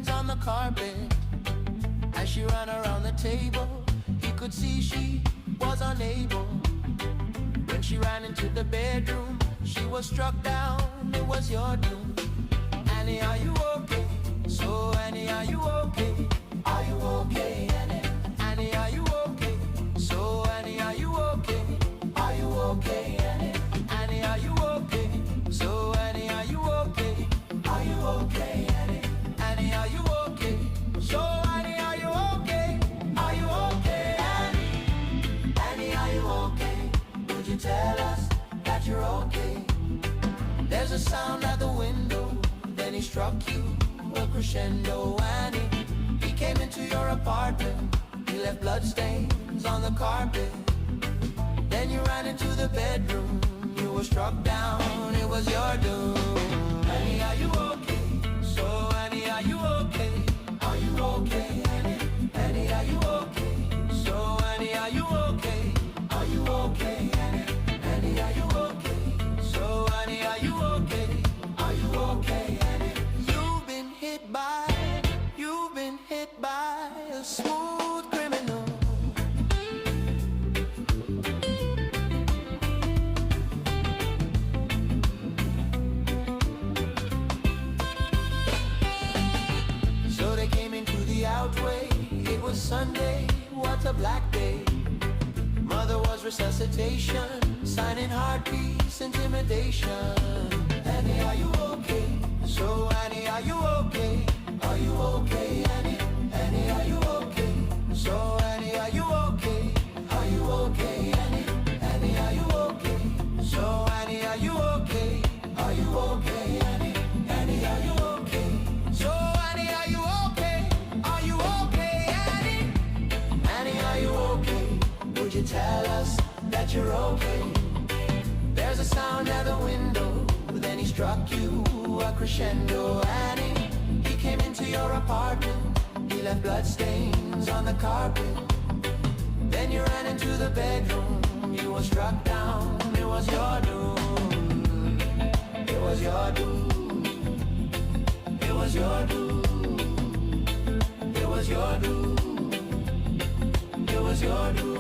bloodstains on the carpet. As she ran around the table, he could see she was unable. When she ran into the bedroom, she was struck down, it was your doom. Annie, are you okay? So Annie, are you okay? Are you okay, Annie? Annie, are you okay? So Annie, are you okay? Are you okay, Annie? Annie, are you okay? So Annie, are you okay? Are you okay, Annie? Annie, are you okay? So Annie, are you okay? Are you okay, Annie? Annie, are you okay? Would you tell us that you're okay? There's a sound at the window, then he struck you a crescendo. Annie, he came into your apartment, he left bloodstains on the carpet. Then you ran into the bedroom, you were struck down, it was your doom. Annie, are you okay? So Annie, are you okay? Are you okay, Annie? Annie, are you okay? So Annie, are you okay? Are you okay, Annie? Annie, are you okay? So Annie, are you okay? Are you okay, Annie? You've been hit by a smooth criminal. So they came into the outway, it was Sunday, what a black day. Mother was resuscitation, signing heartbeats, intimidation. Annie, are you okay? So Annie, are you okay? Are you okay, Annie? Annie, are you okay? So Annie, are you okay? Are you okay, Annie? Annie, are you okay? So Annie, are you okay? Are you okay, Annie? Annie, are you okay? So Annie, are you okay? Are you okay, Annie? Annie, are you okay? Would you tell us that you're okay? There's a sound at the window, then he struck you a crescendo. Annie, he came into your apartment, he left bloodstains on the carpet. Then you ran into the bedroom, you were struck down, it was your doom. It was your doom. It was your doom. It was your doom. It was your doom.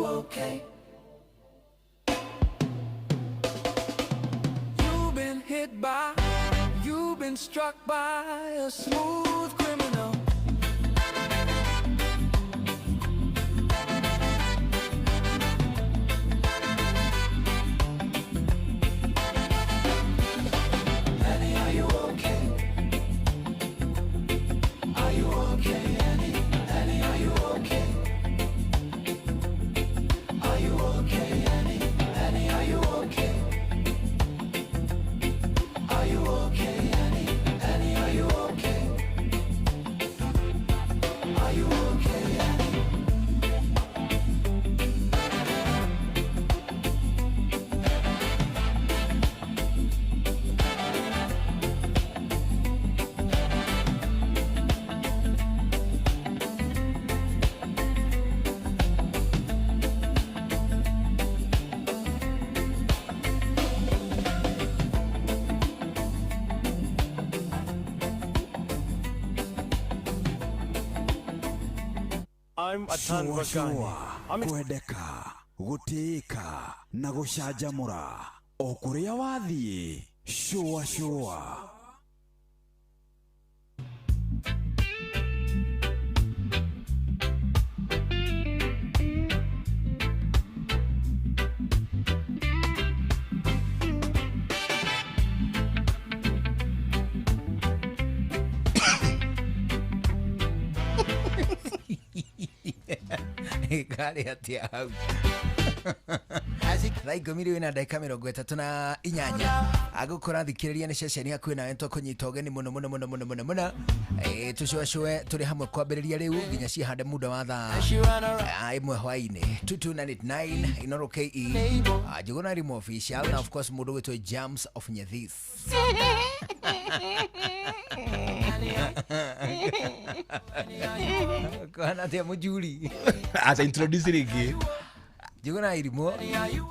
Okay. You've been struck by a smooth criminal. Annie, are you okay? Are you okay, Annie? Annie, are you okay? Are you okay, Annie? Annie, are you okay? Are you okay, Annie? Annie, are you okay? Are you okay, Annie? I'm Atan Vakani. Kwendeka, gutĩĩka na gũcanjamũra o kũrĩa wathiĩ. Shua. Kali atia hau. As Raigo miri wina dakika 38 agukora thikiriria ni ceceni hakuhi nawe twakunyita ugeni muno tucwacwe turi hamwe kwambiriria riu nginya cihande muda wa thaa imwe hwaini 2299 Inoro KE Juguna Rimo official na of course mundu witwe Jams of Nyethis kana te mujuri asa introduce rigi Juguna Rimo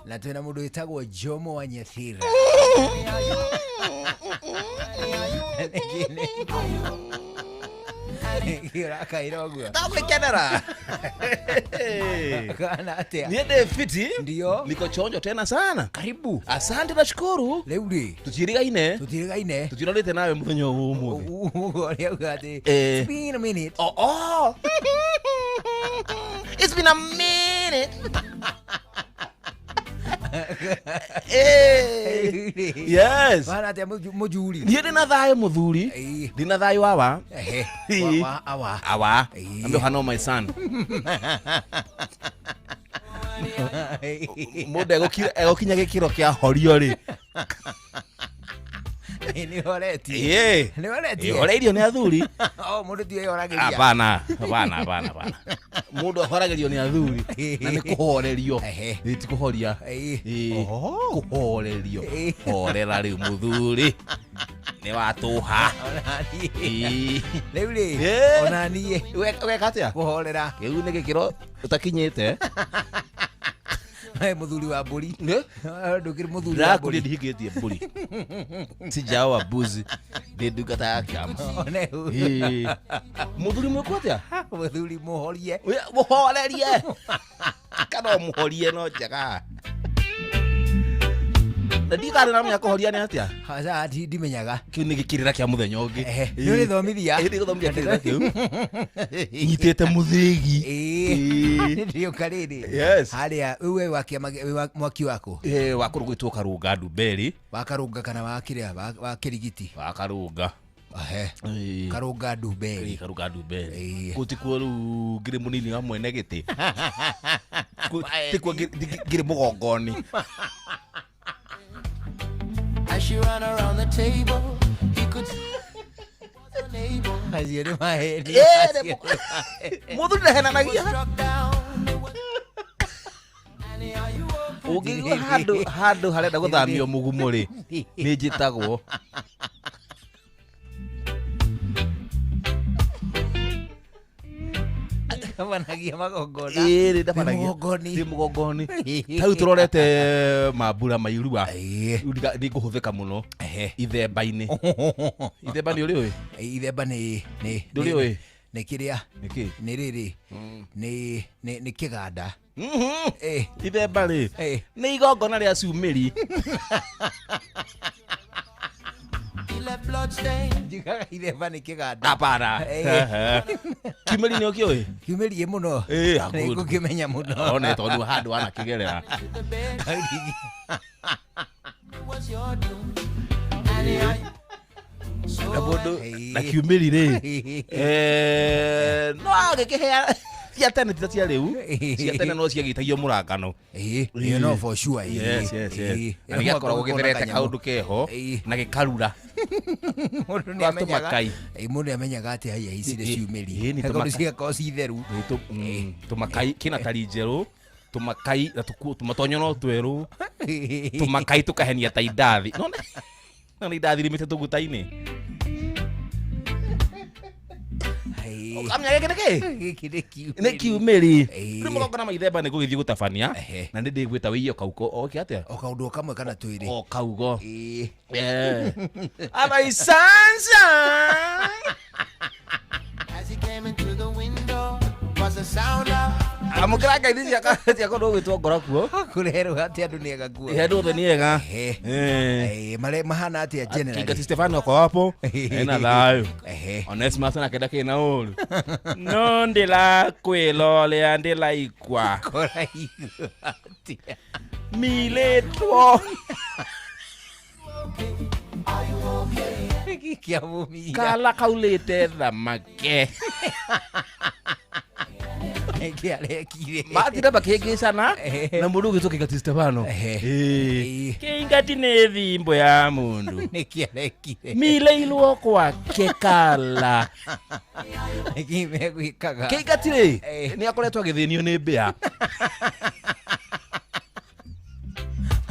na twina mundu witagwo Jomo wa Nyethira Kira kairogwa takukenera kana atia niende fiti ndio niko chonjo tena sana karibu asante na shukuru leo ri tutirigaine tutirorete nawe muthenya umuthi Oria ugate It's been a minute oh it's been a minute yes bana atia mujuri niende na thayo muthuri ndina thayo wawa awa ambe hano my son muda egokinya gikiro kia horio ri ni horeti ni horeirio ni athuri mundu ti yoragiria hapana mundu ahoragirio ni athuri na ni kuhorerio ti kuhoria kuhorerio horera ri muthuri ni watuha leo ri onanie weka atia kuhorera kiu ni gikiro utakinyite muthuri wa mburi ndukiri muthuri wa mburi ndihigitie mburi sijawa buzi ndungata ya kiama muthuri mwekwatia muthuri muhorie muhorerie kana muhorie no njega ndikari na mya kuhoria ni atia haza ati ndimenyaga kiu ni gikirira kia muthenya ungi ni uri thomithia ndi guthomithia kirira kiu nyitete muthigi ndio kariri yes haria wewe wakia mwaki wako wakurugitwo karunga nduberi wakarunga kana wakiria wakirigiti wakarunga karunga nduberi gutikuo riu ngiri munini wa mwene giti gutikuo ngiri mugongoni. As she ran around the table, he could see the neighbor. Azire maheri. Mudu ndahena nagia. Struck down. Annie, are you okay? Ugigwa handu harenda guthamio mugumu ri ni njitagwo Managia magongona ni mugongoni tau turorete mambura mairua ni nguhuthika muno ithemba-ini ithemba ni uri ithemba ni nduri ui ni kiria niki ni riri ni kiganda ithemba ri ni igongona ria ciumiri left blood stain. Jigaga ithemba ni kiganda apara kimeri ni okioi kimeri ye muno ni gukimenya muno one tondu handu ana kigerera What's your doom? Annie, na bodo na kimeri ri no agikihea cia tene ti cia riu cia tene no ciagitagio murangano you know for sure yes na giakoragwo githerete kaundu keho na gikarura mundu ni amenyaga mundu amenyaga ati haya ici ni ciumeri kaundu cigakorwo ci theru tumakai kina tari njeru tumakai na tumatonyo no tweru tumakai tukahenia ta indathi no indathi limite tuguta-ini kamya giki ni kiumeri ni mugongona maithemba ni gugithii gutabania na ni ndigwita wiyo kauko oke atia o kaundu kamwe kana twiri o kaugo my sunshine as he came into the window was a sound of amukiranga ithi cia kondo gwitwo ngora kuo kurero ati andu ni agakuo hendu the ni ega mare mahana ati general Kinga Stefano kwa hapo ena thayo Onesimus na kenda kina uru no ndila kwilolea ndila ikwa kora ati miletwo kia mumia kala kaulete thamake Kiarekire. matira bakegecana na mundu ugicokeka ti Stefano kingati nĩ thimbo ya mundu Nĩ kiarekire. mileilwo kwake kala Kimegwikaga. kingati rĩ nĩ akoretwo agĩthĩnio nĩ mbĩa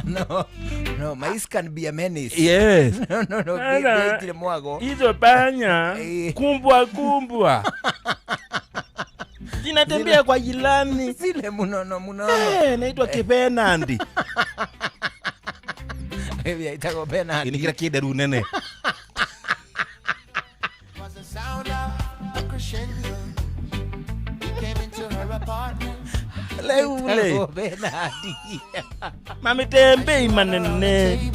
No, mice can be a menace. yes No, Ana. gitire mwago. hizo panya kumbwa zinatembea kwa jirani Zile munono. naitwa kipenandi Hivi aitako Bernard. ini kira kideru nene Was the sound of a crescendo. He came into her apartment. leule Aitako Bernard. mamitembei manene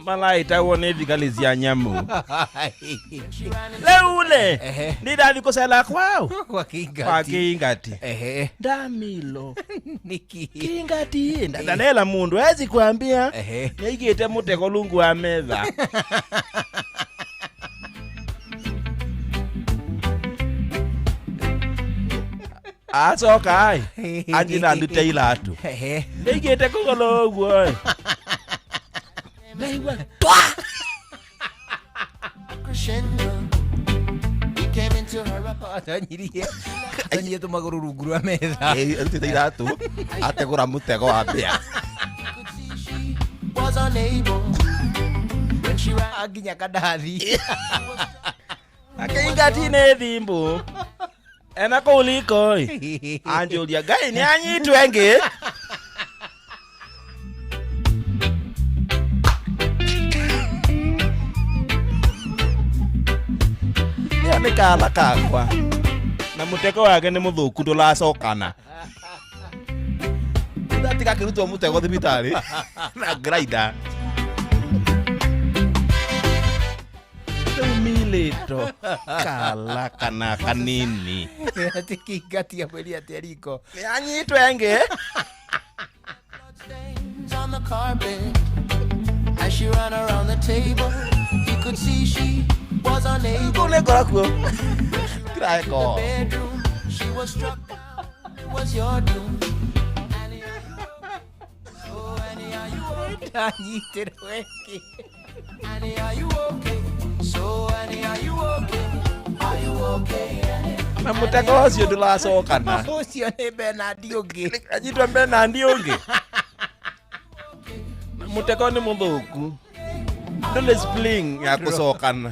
malaitagwo nĩ thigari cia nyamũ leule nĩndathi kũcera kwao Kwa kwa kingati. kĩingati Ehe. ndamilo Niki. kĩingati ndanela mundu ezi kwambia Ehe. nĩaigĩte mũtego lungu wa metha acoka ai anjĩra ndute iratũ Ehe. nĩaigĩte kũgũrũ ũguo naigua twa Crescendo. He came into her apartment. Atonyie tumaguru rungu rwa metha. arutĩte iratũ ategũra mũtego wa mbĩa Could see she was unable. When she ran, Aginya kadathi. akĩingati nĩ thimbũ ena kũu likoi anjũria ngai nĩ anyitwo engĩ nĩo nĩ kala kakwa na mũtego wake nĩ mũthũku ndũracokana ati gakĩrutwo mũtego thibitarĩ na graida rĩu milĩto kala kana kanini Ati kingati amwĩri atĩ Eriko. nĩ anyitwo engĩ stains on the carpet. As she ran around the table, he could see she was unable. kũu nĩ ngora kuo kĩraeko Bedroom, she was struck down. It was your doom. Annie, oh Annie, are you okay? Ndanyitĩrwo ĩngĩ. Annie, are you okay? So Annie, are you okay? Are you okay, Annie? na mũtego ũcio ndũracokana Ũcio nĩ Bernard ũngĩ. anyitwo Bernard ũngĩ na mũtego nĩ mũthũku ndũrĩ spling ya kũcokana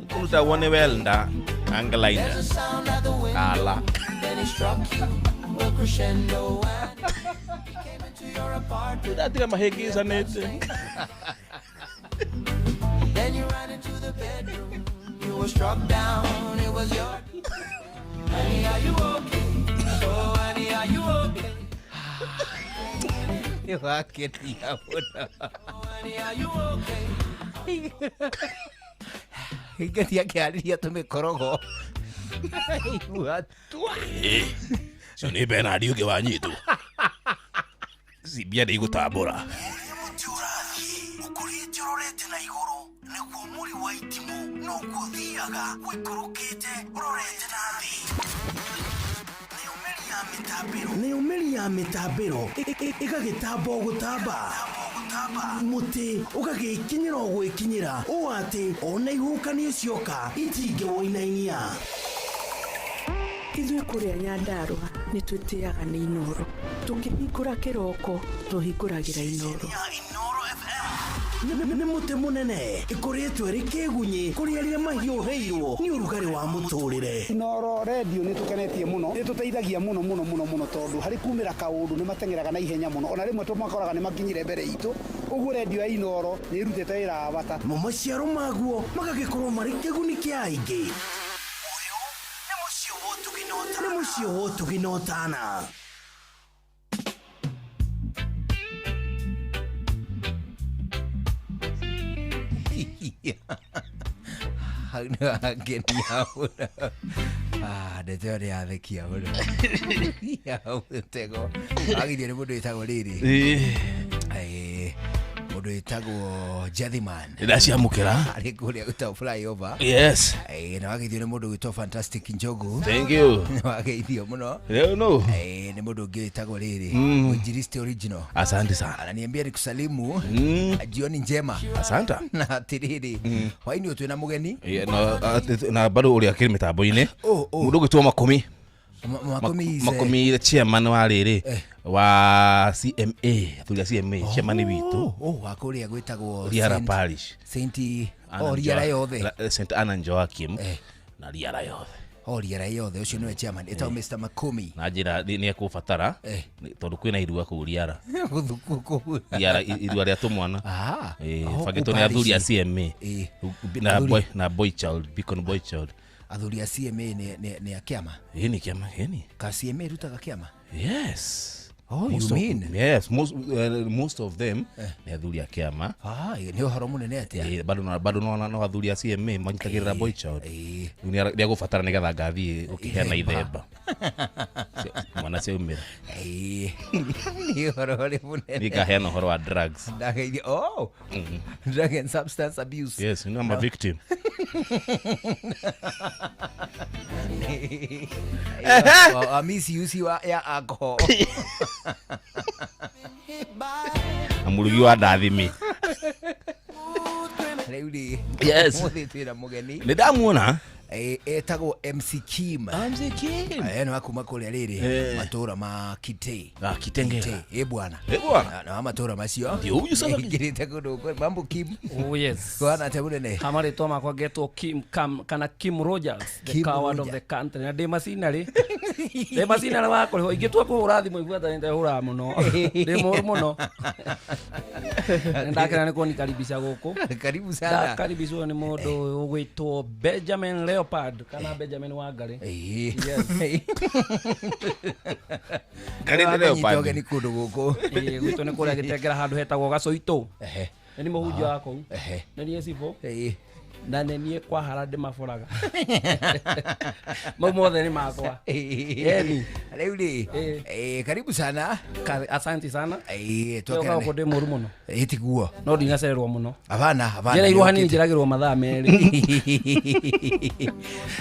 kũruta wone welda angelaina There's a sound at the window. kala Then he struck you a crescendo and he came into your apartment. ndatire mahĩngĩcanĩte Then you ran into the bedroom. You were struck down. It was your Annie, are you okay? So Annie, are you okay? Nĩwakenia mũno. Annie, are you okay? Kingati akĩarĩria tũmĩkorogo. Igua twa. cio nĩ Bernard ũngĩ wanyitwo cimbia ndĩgũtambũra ũkũrĩte ũrorete na igũrũ nĩguo mũri wa itimũ noguo thiaga wĩikũrũkĩte ũrorete na thĩ nĩ ũmĩri ya mĩtambĩro ĩgagĩtamba o gũtamba mũtĩ ũgagĩkinyĩra o gwĩkinyĩra ũũ atĩ ona ihuhũkanio cioka itingĩwoinainia ithuĩ kũrĩa Nyandarua nĩ twĩtĩaga nĩ Inooro tũkĩhingũra kĩroko tũhingũragĩra Inooro nĩ mũtĩ mũnene ĩkoretwo ĩrĩ kĩgunyi kũrĩ arĩa mahiũhĩirwo nĩ ũrugarĩ wa mũtũrĩre Inooro redio nĩ tũkenetie mũno nĩ tũteithagia mũno tondũ harĩ kumĩra kaũndũ nĩ mateng'eraga na ihenya mũno ona rĩmwe tũmakoraga nĩ makinyire mbere itũ ũguo redio ya Inooro nĩ ĩrutĩte wĩra wa bata mo maciaro maguo magagĩkorwo marĩ kĩguni kĩa aingĩ ũyũ nĩ mũciĩ wa ũtugi na ũtana Hau nĩwangenia mũno. Ndeto ĩyo nĩyathekia mũno. Ya mũtego. Wagirio nĩ mũndũ wĩtagwo rĩrĩ. Mũndũ mundu witagwo Jethiman ndaciamukira ari kuria guta flyover yes na wageithio ni mundu witwa Fantastic Njogu thank you wageithio muno no ni mundu ungi witagwo riri Mwinjilisti original asante sana ananiambia nikusalimu jioni njema asante na tiriri waini utwina mugeni na bado uri akiri mitambo-ini mundu gwitwo Makumi chairman wa riri wa CMA thuria CMA chairman witu wakuria gwitagwo Riara Parish Saint Riara yothe Saint Anna Joachim na Riara yothe Riara yothe ucio niwe chairman etagwo Mr Makumi na njira ni ekubatara tondu kwina irua ku Riara Riara irua ria tumwana fagito ni athuri a CMA na boy child Beacon boy child athuri a CMA ni akiama ni kiama ka CMA rutaga kiama yes you mean yes most of them ni athuri a kiama ni uhoro munene atia bado no athuri a CMA manyitagirira boy child ni agubatara nigetha ngathi ukiheana ithemba mwana cia umira ni uhoro ri munene ni ngaheana uhoro wa drugs drug and substance abuse yes I'm a victim a misuse ya alcohol amurugi wa ndathimi yes muthitira mugeni ni ndamuona etagwo MC Kim ni wakuma kuria riri matura ma Kite Kitengera bwana na matura macio ndio huyu sasa ngirite kundu mambo Kim yes kwana tabunene hamari to makwa getwo Kim kana Kim Rogers the coward of the country na de masinari wakore ingitua ku urathimo ibuata nda hura muno de muno ndakira ni koni karibisha guku karibu sana karibisho ni mundu ugwitwo Benjamin Leopard kana Benjamin Wangari yes kari Leopard ni kundu guku gwitwo ni kuria gitengera handu hetagwo Gacoito ni muhunjia wako na ni esibo na nenie kwa harade maforaga mothe ni makwa yani leuli karibu sana asante sana twakana kwa de moru muno itiguo no ndingacererwa muno abana jera iruhani njiragirwo mathaa meri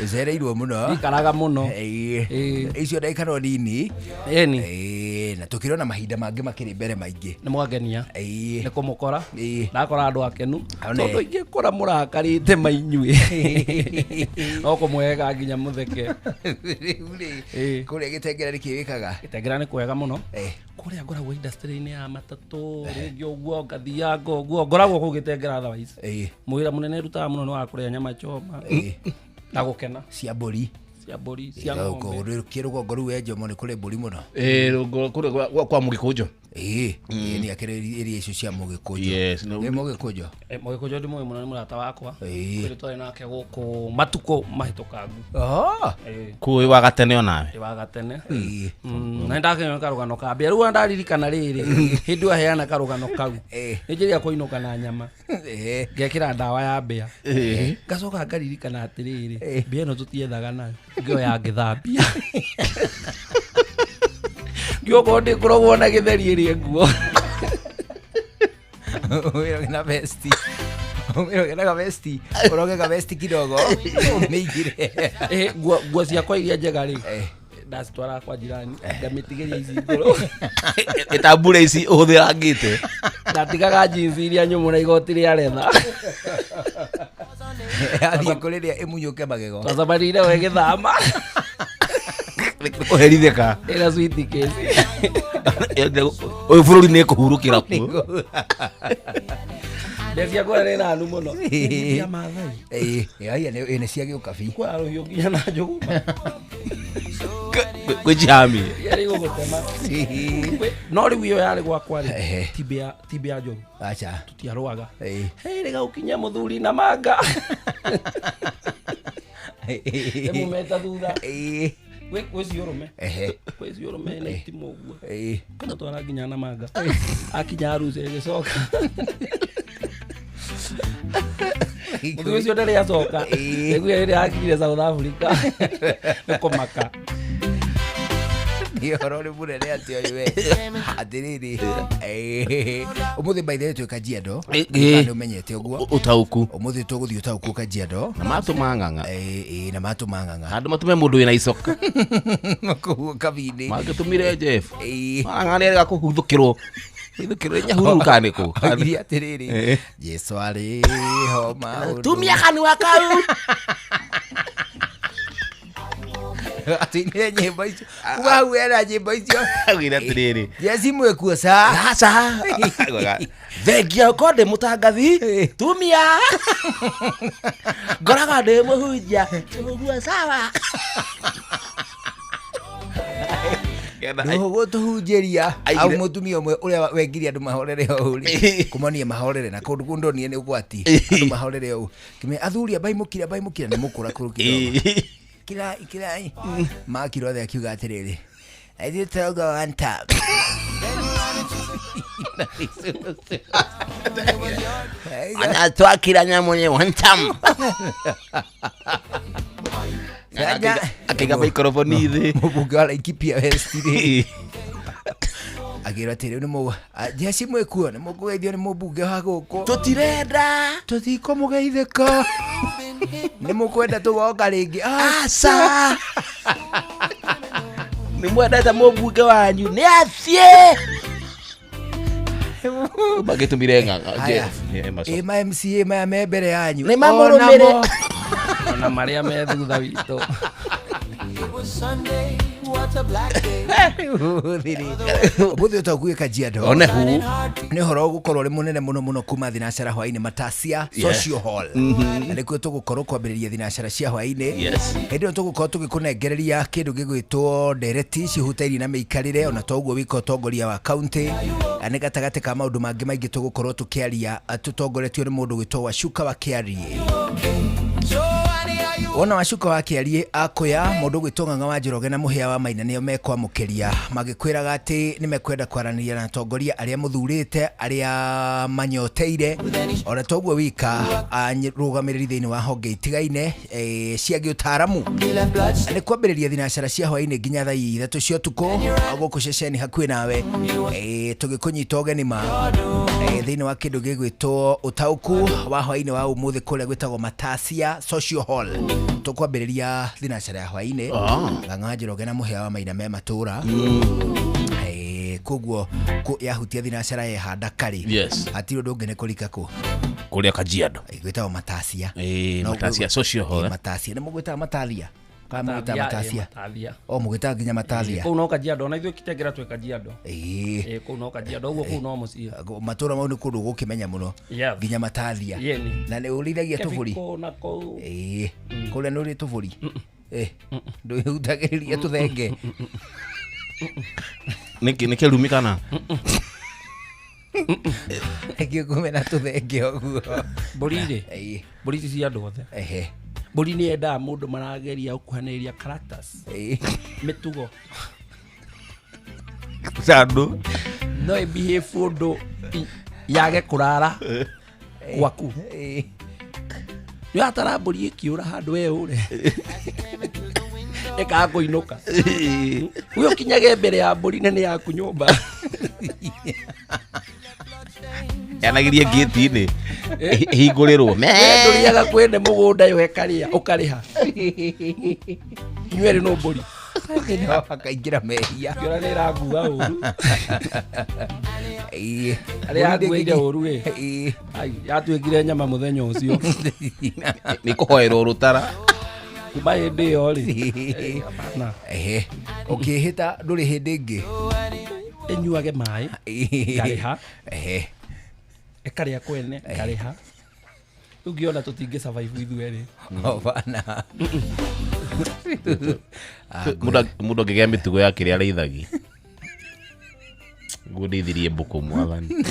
zereirwo muno ikaraga muno icio ndaikaro nini na tukirona mahinda mangi makiri mbere maingi ni mwangenia ni kumukora ndakora andu akenu tondu ingikora murakarite mainyue no kumwega nginya mutheke kuria gitengera rikiwikaga gitengera ni kwega muno kuria ngoragwo industry-ini ya matatu ringi uguo ngathianga uguo ngoragwo ku gitengera otherwise mwira munene rutaga muno ni wa kuria nyama choma na gukena cia mburi cia ng'ombe kirugongo riu enjomo ni kuri mburi muno kwa Mugikunjo ni akireri icio cia Mugikunjo ni Mugikunjo Mugikunjo ndi muno ni murata wakwa kuri twari nake guku matuko mahitukangu kuwi wa gatene onawe wa gatene na ndakenya karugano ka mbia riu ndaririkana riri hindu aheana karugano kau nijiria kuinuka na nyama ngekira ndawa ya mbia ngacoka ngaririkana atiriri mbia no tutiethaga nayo ngio ya ngithambia ngio ndi kurogwo na githeri iri nguo wiro na vesti wiro na vesti uroge ka vesti kidogo meigire nguo ciakwa iria njega ri ndacitwara kwa jirani ngamitigeria ici ngoro itambure ici uthirangite ndatigaga jeans iria nyumu na igoti ria retha athie kuriria imunyuke magego tazabarire we githama kuheritheka ira sweet case oyu bururi ni kuhurukira ku ndecia kwa rena anu muno ya mathai ya ni cia giukabi kwa rohio nginya na njugu kujami yari gugutema no riu iyo yari gwakwa ri tibia njugu acha tutiarwaga riga ukinya muthuri na manga emumeta thutha weciurume weciurume na itimo uguo kana twara nginya na manga akinya aruce gicoka muthuri ucio ndari acoka niguo iri akinyire South Africa nikumaka Ni horo munene atio we. Atiriri. Umuthi by the way Kajiado. Ndio menyete uguo. Utauku. Umuthi tuguthi utauku Kajiado. Na matu manganga. Na matu manganga. Handu matume mundu wina icoka. Kuo kabini. Magitumire Jeff. Mangane gakuhuthukirwo. Ithukirwo nyahuruka niku. Agiria atiriri. Jesu ari homa. Tumia kanua kau. Atine nyimbo icio. Ugahu era nyimbo icio. Agira atiriri. Jesi mwekuo sa. Aca. Vengia konde mutangathi. Tumia. Ngoraga ndi muhunjia. Tugua sawa. Ndogo tuhunjeria au mutumia umwe uria wengiria andu mahorere uri kumonia mahorere na kundu kundonie ni ugwati andu mahorere u kime athuri abaimukira ni mukura kurukira kira makiro the akiuga atiriri I did tell go on top ana twakira nyamunye one time akiga microphone ithi mubunge wa Laikipia West ri agira tiri ni mu Jesi mwekuo ni mugeithio ni mubunge wa guku tutirenda tutiko mugeithika ni mukwenda tugoka ringi aca ni mwendete mubunge wanyu ni athie bagitumire nganga Jeff ma MCA ma membere yanyu ni mamurumire na maria me thutha wito. Muthi utakuye Kajiado one hu ni horo gukorwo ri munene muno kuma thinacara hwaini Matasia Social Hall na nikuo tugukorwo kwambiriria thinacara cia hwaini ndio tugukorwo tugikunengereria kindu gigwitwo ndereti cihutairie na meikarire ona toguo wiko utongoria wa county ani gatagati ka maundu mangi maingi tugukorwo tukiaria tutongoretio ni mundu gwitwo Wacuka wa Kiarie. Ona Wacuka wa Kiarie akoya mundu gwitonganga wa Njoroge na Muhia wa Maina nio mekwamukiria magikwiraga ati ni mekwenda kwaraniria na tongoria aria muthurite aria manyoteire ona toguo wika rugamiriri thiini wa honge itigaine cia giutaramu ni kwambiriria thinacara cia hwaini nginya thaa 3 cia utuku guku ceceni hakuhi nawe tugikunyita ugeni ma thiini wa kindu gigwitwo utauku wa hwaini wa umuthi kuria gwitagwo Matasia Social Hall tukwambiriria thinacara ya hwaini nganga Njoroge na Muhia wa Maina me matura koguo yahutia thinacara ya handa kari atiro ndungene kulika ku kuria Kajiado gwitagwo Matasia Matasia Social Hall Matasia ni mugwita Matathia kama mugwita Matasia mugwita nginya Matathia kuu no Kajiado na ithuĩ kitengera twe Kajiado kuu no Kajiado uguo kuu no mucie matura mau ni kundu gukimenya muno nginya Matathia na ni urithagia tuburi na kuu kuria ni uri tuburi nduyutagiriria tuthenge niki rumi kana Eki kumena tuthenge oguo mburi cia andu othe mburi ni enda mundu marageria ukuhanĩrĩria characters mitugo sandu no behave undu yage kurara gwaku ni atara mburi ikiura handu we ure eka kuinuka uyo kinyage mbere ya mburi nene yaku nyumba yanagiria gate-ini hingurirwo nduriaga kwende mugunda yo ekaria ukariha nywere no mburi no akaingira mehia yora ni ragua uru ari aguire uru ai yatwekire nyama muthenya ucio ni kuhoerwo rutara kuma hindi yo ri na ukihita nduri hindi ingi enyuage mai kariha ekaria kwene kariha ungiona tutinge survive ithueri bana mundu ngigea mitugo ya kiria reithagi ngudithirie mbuku mwathani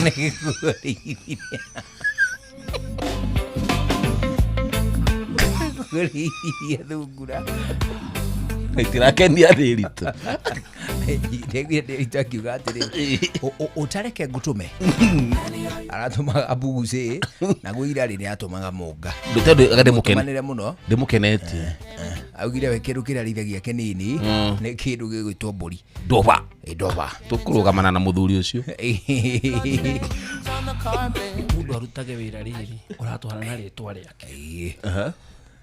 kurithia thungura Itirakenia thirito. Ndio akiuga atĩrĩ ũtareke ngutume aratumaga mbugucĩ na gwĩira rĩrĩa atumaga mũnga ndĩmũkenere mũno ndĩmũkenetie augire we kĩndũ kĩrĩa arĩithagia kĩnini nĩ kĩndũ gĩgwĩtwo mbũri ndoba tũkũrũgamana na mũthuri ũcio mũndũ arutage wĩra rĩrĩ ũratwara na rĩtwa rĩake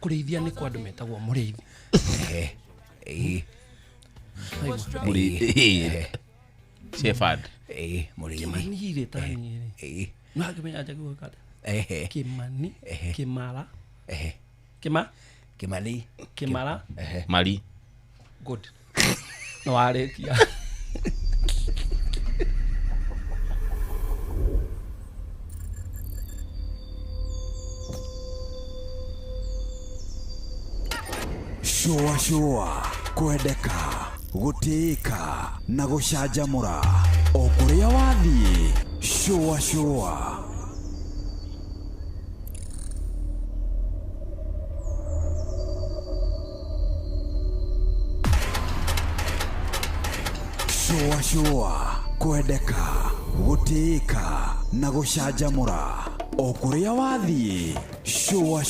kũrĩithia nĩ kwa andũ metagwo mũrĩithi Shepherd Kimani tani na kimenya jagu kata Kimani Kimara Kimara Mali good no aretia Shua kwendeka gũtĩĩka na gũcanjamũra o kũrĩa wathiĩ. Shua Shua kwendeka gũtĩĩka na gũcanjamũra o kũrĩa wathiĩ. Shua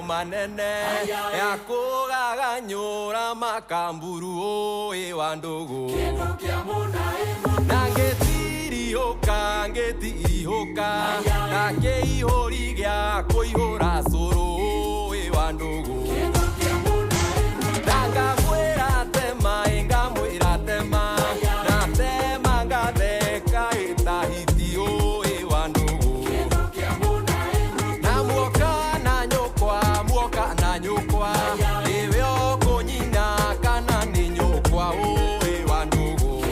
manene ya kugaganyura makamburu oi wandugu nangetiririoka na keihuri gya kuihura curu oi wandugu ndangagwira tema ingamwira tema na tema ngatheka itahiti oi wandugu na muoka na nyukwa iwe okunyina kana ni nyukwa oi wandugu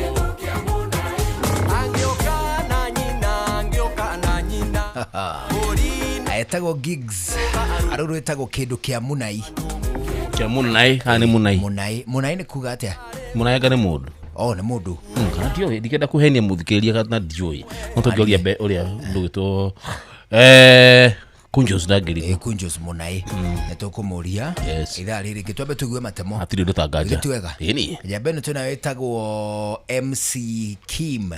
angioka na nyina etagwo gigs aruru etagwo kindu kia munai kana ni munai ni kuga atia munai kana mundu ni mundu kana tio ndikenda kuhenia muthikiria kana ndioi no tungioria be uria ndugitwo Kunjos dagiri. Kunjos Munai. Netokumuria. Yes. Ithaa riri kitwambe tugue matemo. Atiri ndo tangaja. Gitwega. Ini. Jabeno tunawetagwo MC Kim.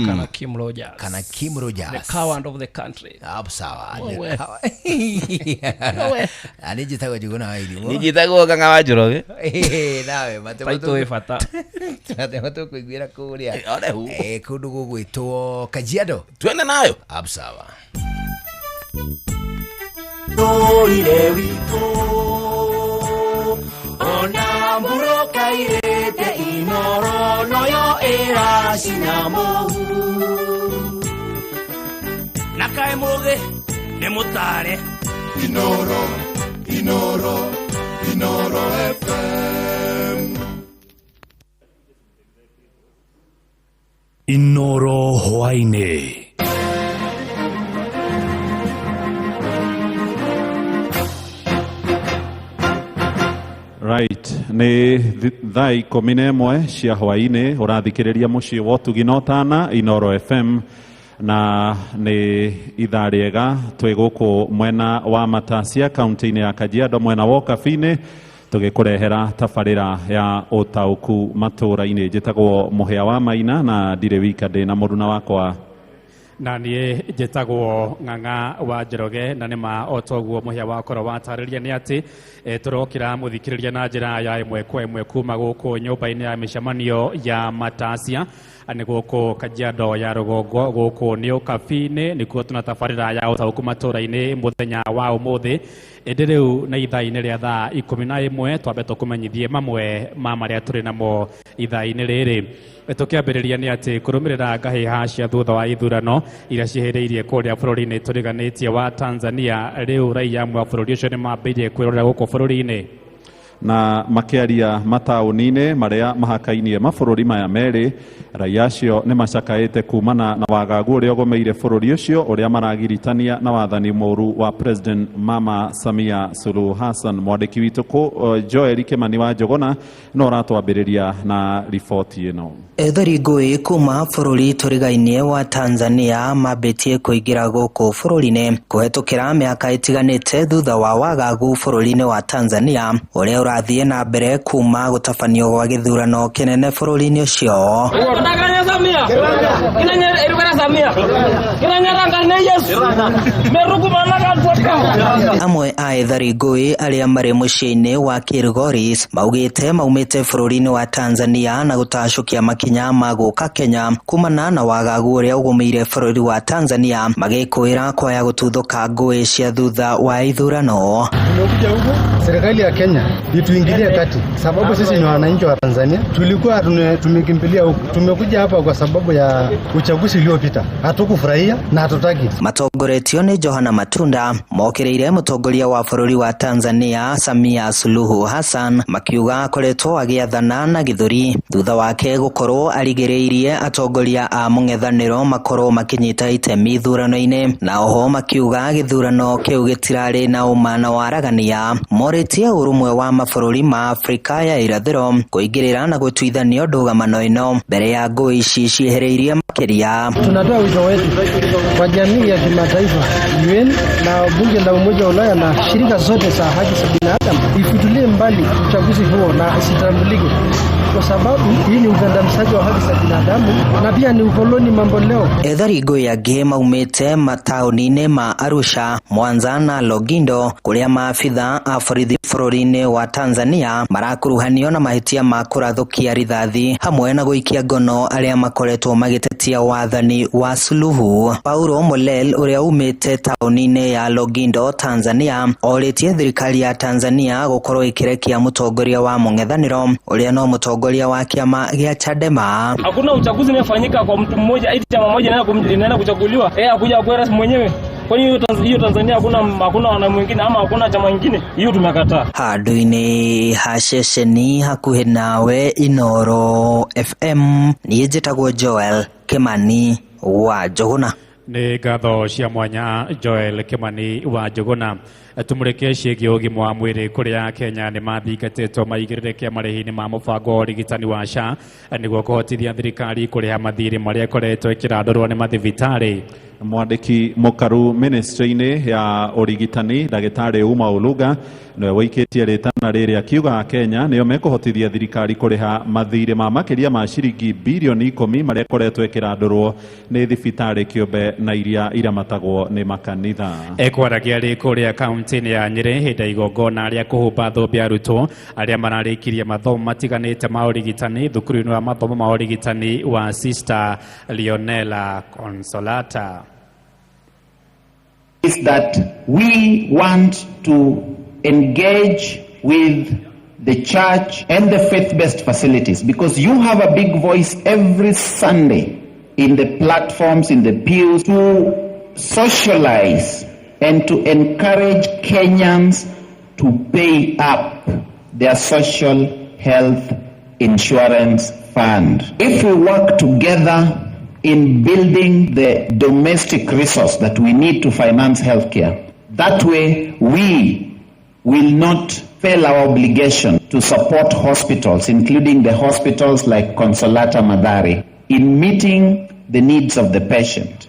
Kana Kim Rogers. Kana Kim Rogers. The coward of the country. Sawa. Wewe. Anijitagwo juguna waidi. Nijitagwo kanga wajoroge. Nawe matemo. Taito efata. Matemo tu kuigwira kuria. Ole hu. Kundu gugwitwo Kajiado. Twende nayo. Sawa. Toire wito ona muroka irete inoro noyo era sinamo nakae moge ne mutare inoro FM Inoro Hwaine. Right, ni thaa 11 cia hwaini urathikiriria mucii wa Tuginotana Inoro FM na ni ithaa riega twi guku mwena wa Matasia kaunti-ini ya Kajiado mwena wa Kabine tugikurehera tabarira ya utauku matura-ini njitagwo Muhia wa Maina na ndire wika ndina muruna wakwa na niä njätagwo Ng'ang'a wa Njoroge na nä ma otoguo Muhia wakorwo watarĩria nĩ atĩ tũrokĩra mũthikĩrĩria na njĩra ya ĩmwe kwa ĩmwe kuma gũkũ nyũmba-inĩ ya mĩcemanio ya Matasia nĩ gũkũ Kajiado ya rũgongo gũkũ nĩ Kabine nĩkuo tunatabarĩra ya ũtaũku matũra-inĩ mũthenya wa ũmũthĩ ĩndĩ rĩu na ithaa-inĩ rĩa thaa 11 twambe tũkũmenyithie mamwe ma marĩa tũrĩ namo ithaa-inĩ rĩrĩ tũkĩambĩrĩria nĩ atĩ kũrũmĩrĩra ngahĩha cia thutha wa ithurano iria ciĩhĩrĩirie kũrĩa bũrũri-inĩ tũriganĩtie wa Tanzania rĩu raia amwe a bũrũri ũcio nĩ mambĩirie kwĩrorera gũkũ bũrũri-inĩ na makiaria mataũni-inĩ marĩa mahakainie mabũrũri maya merĩ raia acio nĩ macakaĩte kumana na wagagu ũrĩa ũgomeire bũrũri ũcio ũrĩa maragiritania na wathani mũru wa President Mama Samia Suluhu Hassan. Mwandĩki witũ Joel Kimani wa Njogona no ratwambĩrĩria na riboti ĩno. Ethari ngũĩ kuma bũrũri tũrigainie wa Tanzania mambĩtie kũingĩra gũkũ bũrũri-inĩ kũhetũkĩra mĩaka ĩtiganĩte thutha wa wagagu bũrũri-inĩ wa Tanzania ũrĩa ũrathiĩ na mbere kuma gũtabanio gwa gĩthurano kĩnene bũrũri-inĩ ũcio. Amwe a ethari ngũĩ arĩa marĩ mũciĩ-inĩ wa Kilgoris maugĩte maumĩte bũrũri-inĩ wa Tanzania na gũtacũkia makinya ma gũka Kenya kumana na wagagu ũrĩa ũgũmĩire bũrũri wa Tanzania magĩkũĩra kwaya gũtuthũka ngũĩ cia thutha wa ithurano. Tumekuja huko serikali ya Kenya ituingilie kati sababu sisi ni wananchi wa Tanzania, tulikuwa tumekimbilia huko. Tumekuja hapa kwa sababu ya uchaguzi uliopita, hatukufurahia na hatutaki. Matongoretio nĩ Johana Matunda mokĩrĩire mũtongoria wa bũrũri wa Tanzania Samia Suluhu Hassan makiuga akoretwo agĩathana na gĩthũri thutha wake gũkorwo arigĩrĩirie atongoria a mũng'ethanĩro makorwo makinyita itemi ithurano-inĩ na oho makiuga gĩthurano kĩu gĩtirarĩ na ũma na waragania. Morĩtie ũrũmwe wa mabũrũri ma Afrika ya irathĩro kũingĩrĩra na gũtuithania ndũgamano ĩno mbere ya ngũĩ ici ciĩhĩrĩirie makĩria. Tunatoa wito wetu kwa jamii ya kimataifa, UN na bunge la Umoja wa Ulaya na shirika zote za haki za binadamu ifutilie mbali uchaguzi huo na isitambulike, kwa sababu hii ni ukandamizaji wa haki za binadamu na pia ni ukoloni mambo leo. Ethari ngũĩ angĩ maumĩte mataũni-inĩ ma Arusha, Mwanza na Logindo kũrĩa maabitha a borithi bũrũri-inĩ wa Tanzania marakuruhanio na mahĩtia ma kũrathũkia rithathi hamwe na gũikia ngono arĩa makoretwo magĩtetia wathani wa Suluhu. Paulo Molel ũrĩa umĩte taũni-inĩ ya Logindo, Tanzania orĩtie thirikari ya Tanzania gũkorwo ĩkĩrekia mũtongoria wa mũng'ethanĩro ũrĩa no mũtongoria wa kĩama gĩa Chadema. Hakuna uchaguzi unafanyika kwa mtu mmoja, eti chama moja inaenda kuchaguliwa akuja kwa rasmi mwenyewe. Kwa hiyo Tanzania hakuna wana mwingine ama hakuna chama kingine, hiyo tumekataa. Handũ-inĩ ha ceceni hakuhĩ nawe Inoro FM niĩ njĩtagwo Joel Kimani wa Njogona. Nĩ ngatho cia mwanya Joel Kimani wa Njogona. Tumũrĩke ciĩgiĩ ũgima wa mwĩrĩ kũrĩa Kenya nĩ mathingatĩtwo maigĩrĩrĩke marĩhi-inĩ ma mũbango wa ũrigitani wa SHA nĩguo kũhotithia thirikari kũrĩha mathirĩ marĩa ĩkoretwo ĩkĩrandũrwo nĩ mathibitarĩ. mwandiki mukaru ministry-inĩ ya ũrigitani ndagĩtarĩ Uma Oluga nĩwe wĩikĩtie rĩtana rĩrĩ akiuga Kenya nĩo mekũhotithia thirikari kũrĩha mathirĩ ma makĩria ma ciringi birioni 10 marĩa koretwo ĩkĩrandũrwo nĩ thibitarĩ kĩũmbe na iria iramatagwo nĩ makanitha. Ekwaragia rĩ kũrĩa kaunti-inĩ ya Nyĩrĩ hĩndĩ ya igongona rĩa kũhumba thũmbĩ arutwo arĩa mararĩkirie mathomo matiganĩte ma ũrigitani thukuru-inĩ wa mathomo ma ũrigitani wa Sister Leonela Consolata. Is that we want to engage with the church and the faith-based facilities, because you have a big voice every Sunday in the platforms, in the pews, to socialize and to encourage Kenyans to pay up their social health insurance fund. If we work together in building the domestic resource that we need to finance healthcare, that way we will not fail our obligation to support hospitals, including the hospitals like Consolata Madari, in meeting the needs of the patient.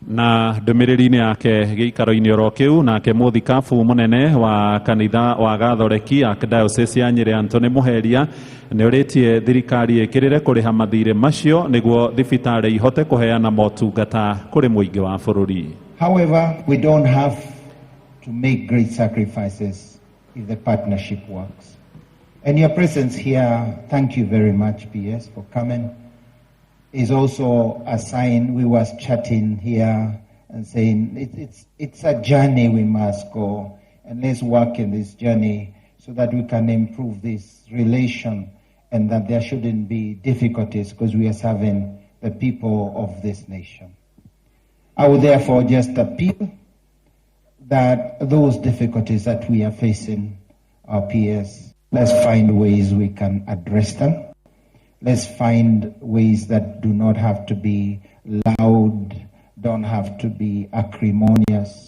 Na ndũmĩrĩri-inĩ yake gĩikaro-inĩ oro kĩu nake mũthikabu mũnene wa kanitha wa Gathoreki Archdiocese ya Nyĩrĩ Anthony Mũheria nĩ ũrĩtie thirikari ĩkĩrĩre kũrĩha mathirĩ macio nĩguo thibitarĩ ihote kũheana motungata kũrĩ mũingĩ wa bũrũri. However, we don't have to make great sacrifices if the partnership works. And your presence here, thank you very much, PS, for coming, is also a sign. We was chatting here and saying it's a journey we must go, and let's work in this journey so that we can improve this relation and that there shouldn't be difficulties because we are serving the people of this nation. I would therefore just appeal that those difficulties that we are facing, our peers, let's find ways we can address them. Let's find ways that do not have to be loud, don't have to be acrimonious.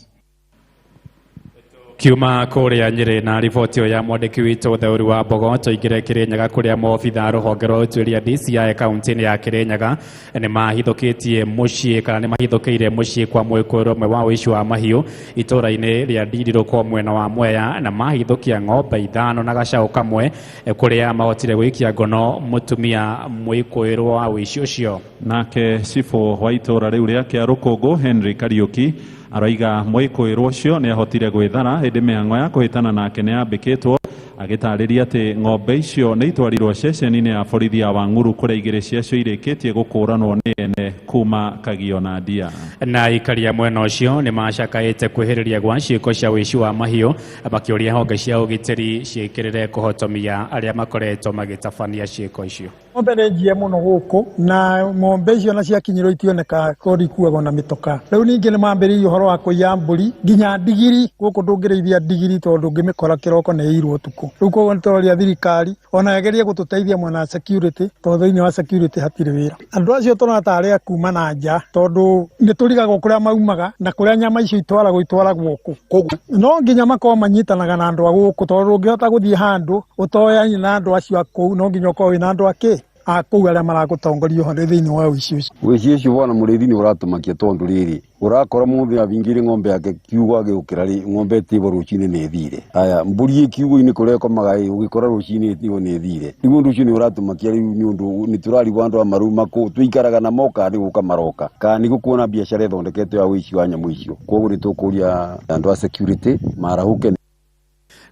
Kiuma kũrĩa Nyĩrĩ na riboti ya mwandĩki witũ Theuri wa Mbogo tũingĩre Kĩrĩnyaga kũrĩa maobitha rũhonge rwa ũtuĩria DCI kaunti-inĩ ya Kĩrĩnyaga nĩ mahithũkĩtie mũciĩ kana nĩ mahithũkĩire mũciĩ kwa mwĩkũĩrwo ũmwe wa ũici wa mahiũ itũũra-inĩ rĩa Ndirũko mwena wa Mwea na mahithũkia ng'ombe 5 na gacaũ kamwe kũrĩa mahotire gũikia ngono mũtumia mwĩkũĩrwo wa ũici ũcio. Nake cibũ wa itũũra rĩu rĩa Kĩarũkũngũ Henry Kariuki aroiga mwĩkũĩrwo ũcio nĩ ahotire gwĩthara hĩndĩ mĩhang'o ya kũhĩtana nake nĩ yambĩkĩtwo agĩtarĩria atĩ ng'ombe icio nĩ itwarirwo ceceni-inĩ ya borithi ya Wang'uru kũrĩa igĩrĩ ciacio irĩkĩtie gũkũranwo nĩ ene kuma Kagio na Ndia. Na ikaria mwena ũcio nĩ macakaĩte kwĩhĩrĩria gwa ciĩko cia ũici wa mahiũ makĩũria honge cia ũgitĩri ciĩkĩrĩre kũhotomia arĩa makoretwo magĩtabania ciĩko icio. Ng'ombe nĩ njie mũno gũkũ na ng'ombe icio na ciakinyĩrwo itioneka kori kuagwo na mĩtoka. Rĩu ningĩ nĩ mambĩrĩirie ũhoro wa kũiya mbũri nginya ndigiri gũkũ ndũngĩrĩithia ndigiri tondũ ũngĩmĩkora kĩroko nĩ ĩirwo ũtukũ. Rĩu koguo nĩ tũroria thirikari ona yageria gũtũteithia mwena wa security tondũ thĩinĩ wa security hatirĩ wĩra. Andũ acio tũrona tarĩ a kuma na nja tondũ nĩ tũrigagwo kũrĩa maumaga na kũrĩa nyama icio itwaragwo kũu. No nginya makorwo manyitanaga na andũ a gũkũ tondũ ũngĩhota gũthiĩ handũ ũtoyanye na andũ acio a kũu no nginya ũkorwo wĩna andũ akĩ akũu arĩa maragũtongoria ũhoro thĩinĩ wa ũici ũcio. Ũici ũcio wona mũrĩithi nĩ ũratũmakia tondũ rĩrĩ ũrakora mũndũ abingire ng'ombe yake kiugo agĩũkĩra rĩ ng'ombe ĩtĩbwo rũcinĩ nĩ ĩthire. Aya mbũri kiugo-inĩ kũrĩa ĩkomaga ũgĩkora rũcinĩ ĩtĩbwo nĩ ĩthire. Rĩu ũndũ ũcio nĩ ũratũmakia rĩu nĩ ũndũ nĩ tũrarigwo andũ a maruma kũu tũikaraga na moka nĩ gũka maroka kana nĩ gũkuona biacara ĩthondeketwo ya ũici wa nyamũ icio. Koguo nĩ tũkũria andũ a security marahũke.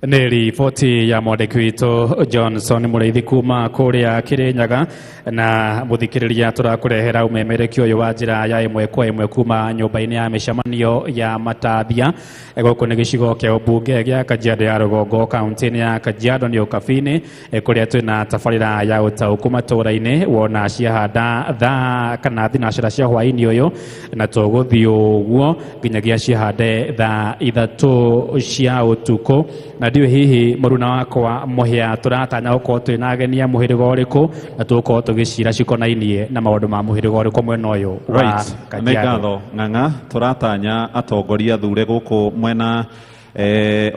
Nĩ riboti ya mwandĩki witũ Johnson Mũrĩithi kuma kũrĩa Kĩrĩnyaga na mũthikĩrĩria tũrakũrehera umemerekia ũyũ wa njĩra ya ĩmwe kwa ĩmwe kuma nyũmba-inĩ ya mĩcemanio ya Matathia gũkũ nĩ gĩcigo kĩa ũmbunge gĩa Kajiado ya rũgongo kaunti-inĩ ya Kajiado nĩ ũkabi-inĩ kũrĩa twĩna tabarĩra ya ũtaũku matũũra-inĩ wona ciahanda thaa kana thinacara cia hwaĩ-inĩ ũyũ na tũgũthiĩ ũguo nginyagia ciahande thaa 3 cia ũtukũ na ndiũ hihi mũruna wakwa mũhĩa tũratanya gũkorwo twĩna ageni a mũhĩrĩga ũrĩkũ na tũgũkorwo tũgĩcira cikonainie na maũndũ ma mũhĩrĩga ũrĩkũ mwena ũyũ wa Kajiado. Nĩ ngatho Ng'ang'a tũratanya atongoria thure gũkũ mwena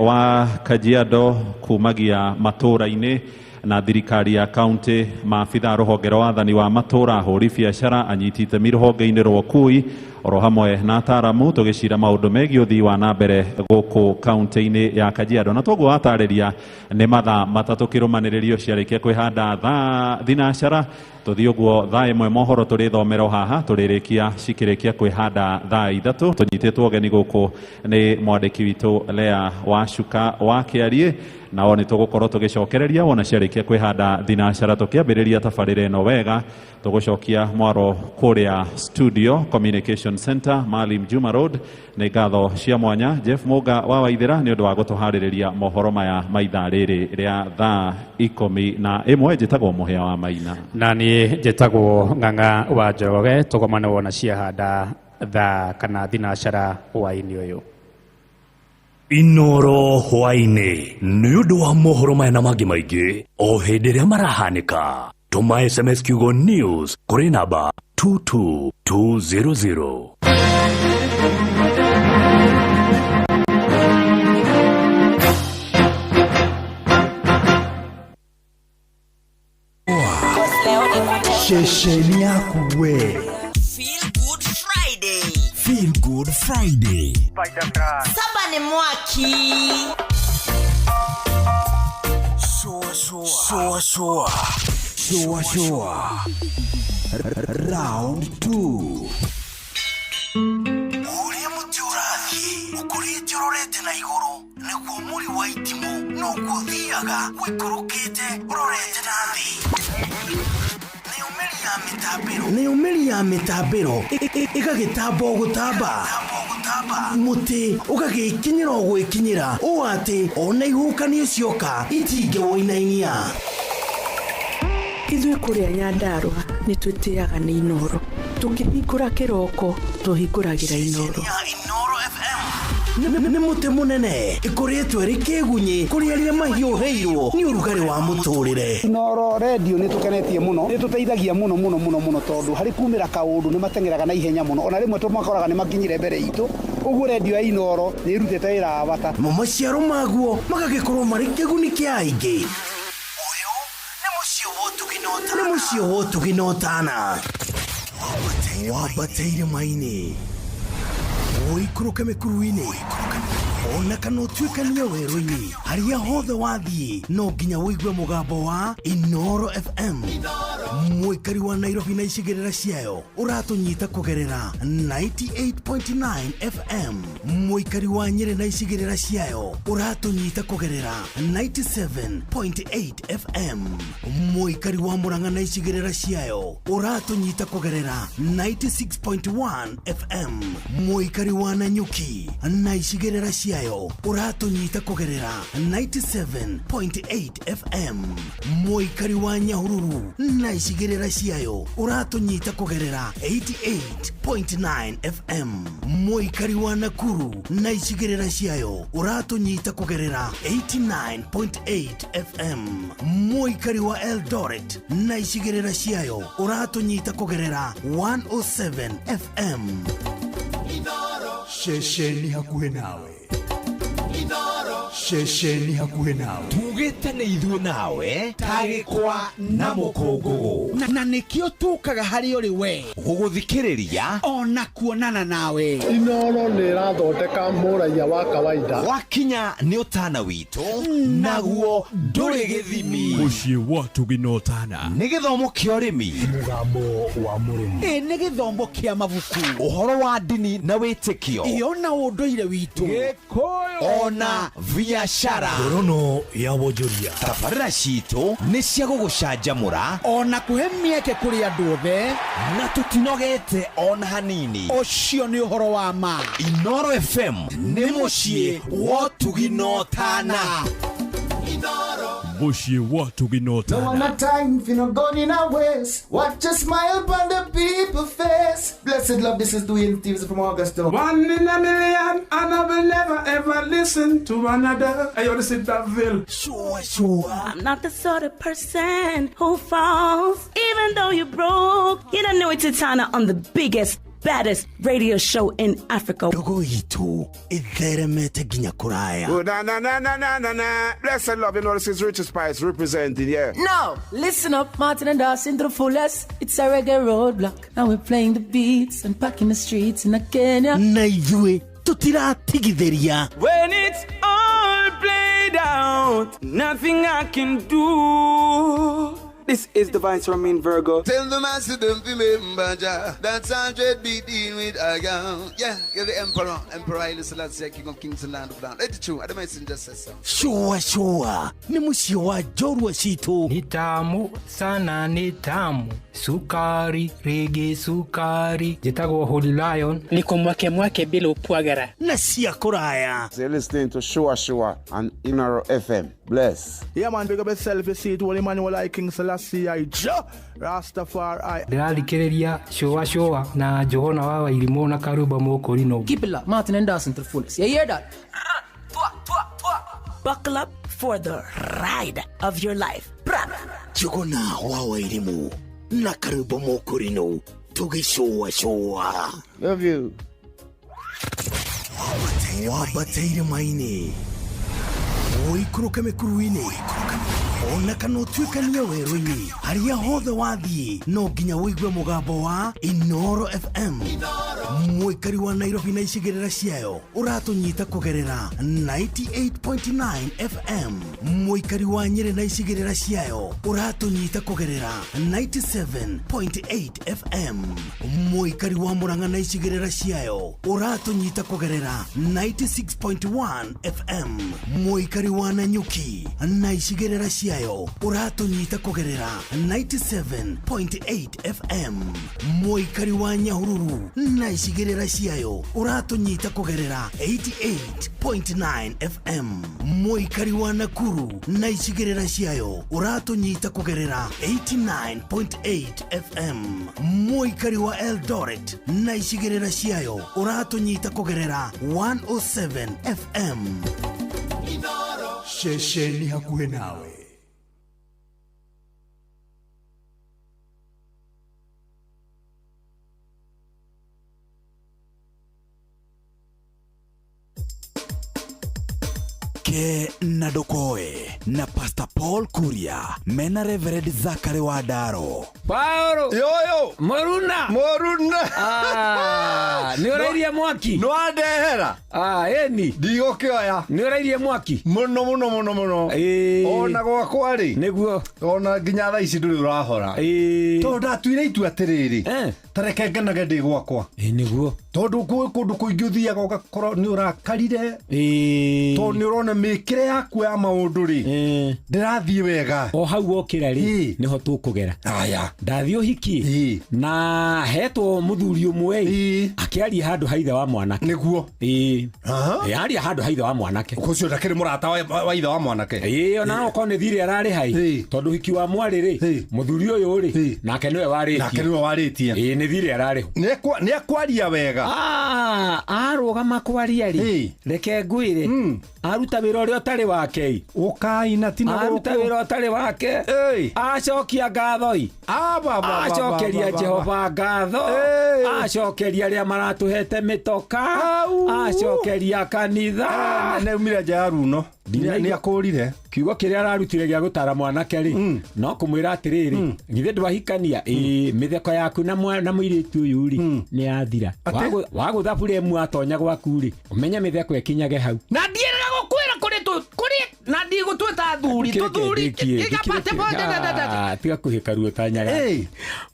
wa Kajiado kumagia matũũra-inĩ na thirikari ya kaunti maabitha rũhonge rwa wathani wa matũũra ahũri biacara anyiti itemi rũhonge-inĩ rwa ũkui oro hamwe na ataramu tugicira maundu megi uthii wa na mbere guku kaunti-ini ya Kajiado na toguo atariria ni mathaa matatu kirumaniririo ciarikia kwihanda thinashara tuthii uguo thaa imwe mohoro turithomero haha turirikia cikirikia kwihanda thaa ithatu tunyititwo geni guku ni mwandiki witu Lea Wacuka wa Kiarie nao ni tugukorwo tugicokereria wona ciarikia kwihanda thinashara tukiambiriria tabarire no wega tugucokia mwaro kuria studio Communication Center Maalim Juma Road ni ngatho cia mwanya Jeff Muga wa Waithira ni undu wa gutuhaririria mohoro maya maitha riri ria thaa 11 njitagwo muhia wa Maina na ni njitagwo Ng'ang'a wa Njoroge tugomane wona ciahanda thaa kana thinashara hwaini uyu Inoro hwaini ni undu wa mohoro maya na mangi maingi o hindi ria marahanika tuma SMS kiugo news kuri namba 22200 Shesheni yaku we Feel Good Friday. Feel Good Friday. Saba ni mwaki. Shua. Round 2. Uri muturathi ukurite urorete na iguru niguo muri wa itimu no guthiaga wikurukite urorete nathi ni umeri ya mitabiro igagitambo gutamba muti ugagikinyira gwikinyira o ati ona ihukani cioka itinge woinainia Ithuĩ kũrĩa Nyandarua nĩ twĩtĩaga nĩ Inoro. Tũkĩhingũra kĩroko tũhingũragĩra Inoro. Nĩ mũtĩ mũnene ĩkoretwo ĩrĩ kĩgunyi kũrĩ arĩa mahiũhĩirwo nĩ ũrugarĩ wa mũtũrĩre. Inoro radio nĩ tũkenetie mũno, nĩ tũteithagia mũno tondũ harĩ kumĩra kaũndũ nĩ matengeraga na ihenya mũno, ona rĩmwe tũmakoraga nĩ makinyire mbere itũ. Ũguo radio ya Inoro nĩ ĩrutĩte wĩra wa bata. Maciaro maguo magagĩkorwo marĩ kĩguni kĩa aingĩ. Nĩ mũciĩ wotuginotana wabateire maini woikũrũke mĩkuru-inĩ ona kana ũtuĩkania werũ-inĩ harĩa hothe wathiĩ no nginya wĩigue mũgambo wa Inoro FM mũikari wa Nairobi na icigĩrĩra ciayo ũratũnyita kũgerera 98.9 FM mũikari wa Nyeri na icigĩrĩra ciayo ũratũnyita kũgerera 97.8 FM mũikari wa Murang'a na icigĩrĩra ciayo ũratũnyita kũgerera 96.1 FM mũikari wa Nanyuki na icigĩrĩra ciayo ũratũnyita kũgerera 97.8 FM mũikari wa Nyahururu na icigĩrĩra ciayo ũratũnyita kũgerera 88.9 FM mũikari wa Nakuru na icigĩrĩra ciayo ũratũnyita kũgerera 89.8 FM mũikari wa Eldoret na icigĩrĩra ciayo ũratũnyita kũgerera 107 FM Shesheni hakuhĩ nawe Shesheni hakuhĩ nawe tugĩte nĩ ithuĩ nawe tagĩkwa na mũkũngũgũ na nĩkĩo tũkaga harĩ ũrĩ we gũgũthikĩrĩria ona kuonana nawe. Inoro nĩ ĩrathondeka mũraia wa kawaida wakinya nĩ ũtana witũ naguo ndũrĩ gĩthimi mũciĩ wa tuginotana nĩ gĩthomo kĩa ũrĩmi mũgambo wa mũrĩmi nĩ gĩthomo kĩa mabuku ũhoro wa ndini na wĩtĩkio ona ũndũire witũ gĩkũyũ ona biashara ngorono ya wonjoria tabarĩra citũ nĩ cia gũgũcanjamũra ona kũhe mĩeke kũrĩ andũ othe na tũtinogete ona hanini ũcio nĩ ũhoro wa ma. Inoro FM nĩ mũciĩ wa tuginotana mũciĩ wa tuginotana. No one time if you no gone in our ways. Watch a smile upon the people face. Blessed love, this is Dwayne Stevens from Augusta. 1 in a million, and I will never ever listen to another. I want to sit that Bill. Sure. I'm not the sort of person who falls, even though you're broke. You don't know it's Tana on the biggest baddest radio show in Africa. Dogo itu itheremete ginya kuraya. Oh, na. Blessed love, you know this is Richard Spice representing, yeah. No, listen up, Martin and Dawson to the fullest. It's a reggae roadblock. Now we're playing the beats and packing the streets in Kenya. Na ithue tutiratigithiria. When it's all played out, nothing I can do. This is Divine Sermon Virgo. Tell the master don't remember that's 100 beating with a gun. Yeah, you're the emperor. Emperor Haile Selassie, king of kings and land of land. Let the truth, the messenger says so. Shua. Ni musio wa jorwa situ. Ni tamu sana, ni tamu. Sukari, reggae sukari. Jitago Holy Lion. Niko mwake bila upwagara. Na siya kuraya. You're listening to Shua on Inaro FM. Bless. Yeah man, big up yourself, you see it, Holy Emmanuel I King Selassie I Rastafari. Ndĩrathikĩrĩria Shua na Johana wa Irimũ na Karuba Mokorino. Keep it locked, Martin and Dawson to the fullest. You hear that? Buckle up for the ride of your life. Johana wa Irimũ na Karuba Mokorino. Shua. Love you. Wabateire maini. Oikuruka mekuruini. Ona kana tuikania werũ-inĩ haria hothe wathiĩ no nginya wĩigue mũgambo wa Inoro FM. Mũikari wa Nairobi na icigĩrĩra ciayo ũratũnyita kũgerera 98.9 FM. Mũikari wa Nyeri na icigĩrĩra ciayo ũratũnyita kũgerera 97.8 FM. Mũikari wa Murang'a na icigĩrĩra ciayo ũratũnyita kũgerera 96.1 FM. Mũikari wa Nanyuki na icigĩrĩra ciayo uratunyita kugerera 97.8 FM. Mũikari wa Nyahururu na icigĩrĩra ciayo uratunyita kugerera 88.9 FM. Mũikari wa Nakuru na icigĩrĩra ciayo uratunyita kugerera 89.8 FM. Mũikari wa Eldoret na icigĩrĩra ciayo uratunyita kugerera 107 FM. Shesheni hakuhe nawe. Ke Nadokoe na Pastor Paul Kuria mena Reverend Zachary Wadaro. Paulo yoyo Moruna ni orairie mwaki no andehera eni ndigokioya ni orairie mwaki muno ona gwakwa ri niguo ona nginya thaa ici nduri urahora tondu ndatuire itua atiriri tareke ngenage ndi gwakwa niguo tondu kundu kuingi uthiaga ugakorwo ni urakarire tondu ni urona mikire yaku ya maundu ri ndirathie wega o hau wokira ri niho tukugera aya ndathio hiki na hetwo muthuri umwe akiaria handu haithe wa mwanake niguo aria handu haithe wa mwanake ucio ndakiri murata wa ithe wa mwanake ona no kone thire arari hai tondu hiki wa mwari ri muthuri uyu ri nake niwe waritie ni thire arari ni akwaria wega arugama kwaria ri reke ngwire aruta wira uria utari wake ukaina tina aruta wira utari wake acokia ngathoi acokeria Jehova ngatho acokeria aria maratuhete mitoka acokeria kanitha neumire nja ya runo ni akurire kiugo kiria ararutire gia gutara mwanake ri no kumwira atiriri ngithe ndwahikania mitheko yaku na muiritu uyu ri ni athira waguthabure mu atonya gwaku ri umenya mitheko ekinyage hau na ndierera gukwira kuri na ndigutweta thuri igapate bonde tiga kuhikaruo tanyaga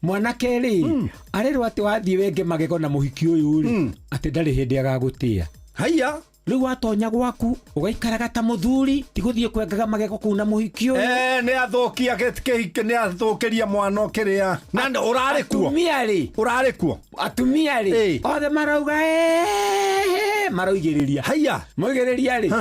mwanake ri arerwo ati wathie wenge magego na muhiki uyu ri ati ndari hindi agagutia haya riu watonya gwaku ugaikaraga ta muthuri tiguthie kwengaga magego kuna muhiki uyu ni athukia gitike ni athukiria mwana kiria na urari kuo atumia ri othe marauga marauigiriria haya muigiriria ri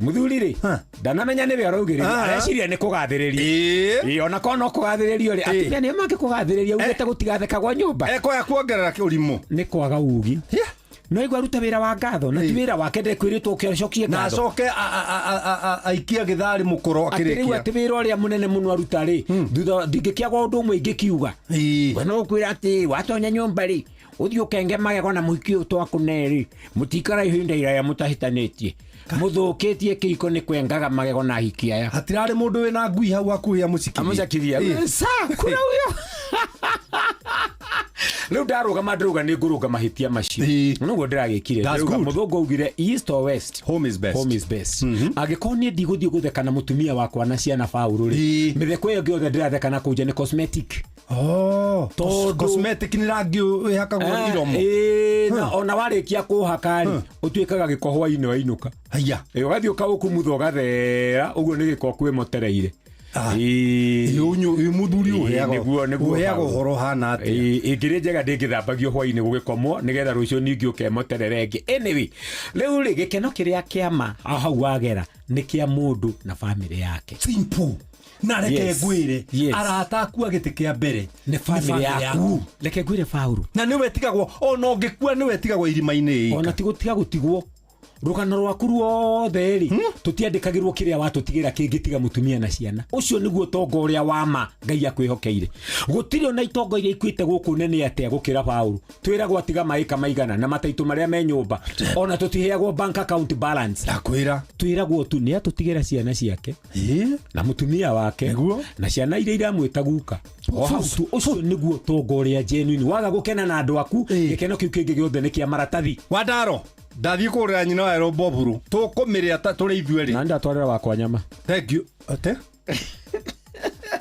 muthuri ri ndanamenya ni we araugiriria areciria ni kugathiriria ona kono kugathiriria ri atumia ni make kugathiriria ugete gutigatheka gwa nyumba ekoya kuongerera kiurimu ni kwaga ugi no igwa ruta wira wa ngatho na wira wake ndekwiritwo ukicokie ngatho na coke aikia githari mukoro akirikia ati wira uria munene muno aruta ri thutha ndingikiagwa undu umwe ingikiuga we no kwira ati watonya nyumba ri uthio kenge magego na muhikio twakuneri mutikara ihinda iraya mutahitanĩtie muthukitie kiko ni kwengaga magego na hiki aya hatirari mundu wina ngui hau akuhia amucikiria sa kuna uyo Leo daruga madruga ni nguruga mahitia macio nugo ndiragikire daruga muthungu ugire east or west home is best agikoni ndiguthio guthekana mutumia wakwa na ciana Paulo ri mitheko iyo giothe ndirathekana kuja ni cosmetic cosmetic ni rangi ihakagwo iromo na ona warikia kuhakari utuikaga gikohwa-ini wainuka haya ugathio kaukumutho gathera uguo ni giko kwi motereire muthuri uheago horo hana ati ingire njega ndingithambagio hwa-ini gugikomwo nigetha rucio ningi ukemotererenge anyway riu ri gikeno kiria kiama hau wagera ni kia mundu na family yake simple na reke ngwire arata aku agitikia mbere ni family yaku reke ngwire Paulo na ni wetigagwo ona ungikua ni wetigagwo irima-ini ona tigutiga gutigwo rugano rwaku ruothe ri tutiandikagirwo kiria watutigira kingitiga mutumia na ciana ucio niguo tongo uria wama Ngai akwihokeire gutiri ona itongo iria ikuite guku nene atia gukira Paulo twiragwo atiga maika maigana na mataitu maria me nyumba ona tutiheagwo bank account balance ndakwira twiragwo tu ni atutigira ciana ciake na mutumia wake na ciana iria iramwita guka ucio niguo tongo uria genuine waga gukena na andu aku gikeno kiu kingi giothe ni kia maratathi Wandaro ndathii kurira nyina wa ero boburu tukumiria ta turi ithueri na ndatwarira wakwa nyama thank you ate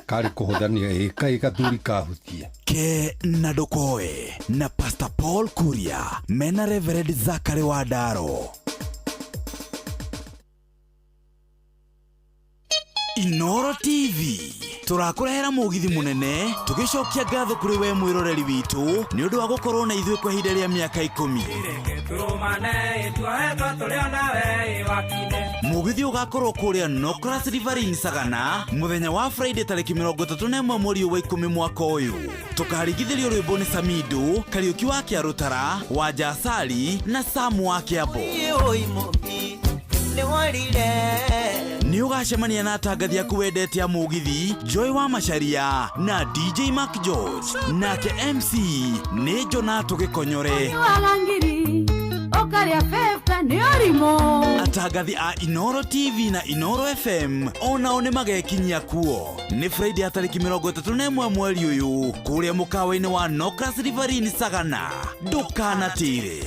kari kuhuthania kai kathuri kahutie ke na dokoe na Pastor Paul Kuria mena Reverend Zachary Wandaro Inoro TV turakurehera mugithi munene tugicokia ngatho kuri we mwiroreri witu ni undu wa gukorwo na ithuĩ kwa ihinda rĩa mĩaka 10 mugithi ugakorwo kuria Nokras Riverine Sagana muthenya wa Friday tariki 31 mweri wa 10 mwaka uyu tukarigithirio rwĩmbo ni Samido Kariuki wa Kiarutara wa Jasali na Samu wa Kiambu ni ugacemania na atangathi aku wendete a mugithi Joy wa Macharia na DJ Mark George nake MC ni Jonathan Gikonyore atangathi a Inoro TV na Inoro FM onao ni magekinyia kuo ni Friday ya tariki 31 mweri uyu kuria mukawa-ini wa Nokras Riverine Sagana ndukanatire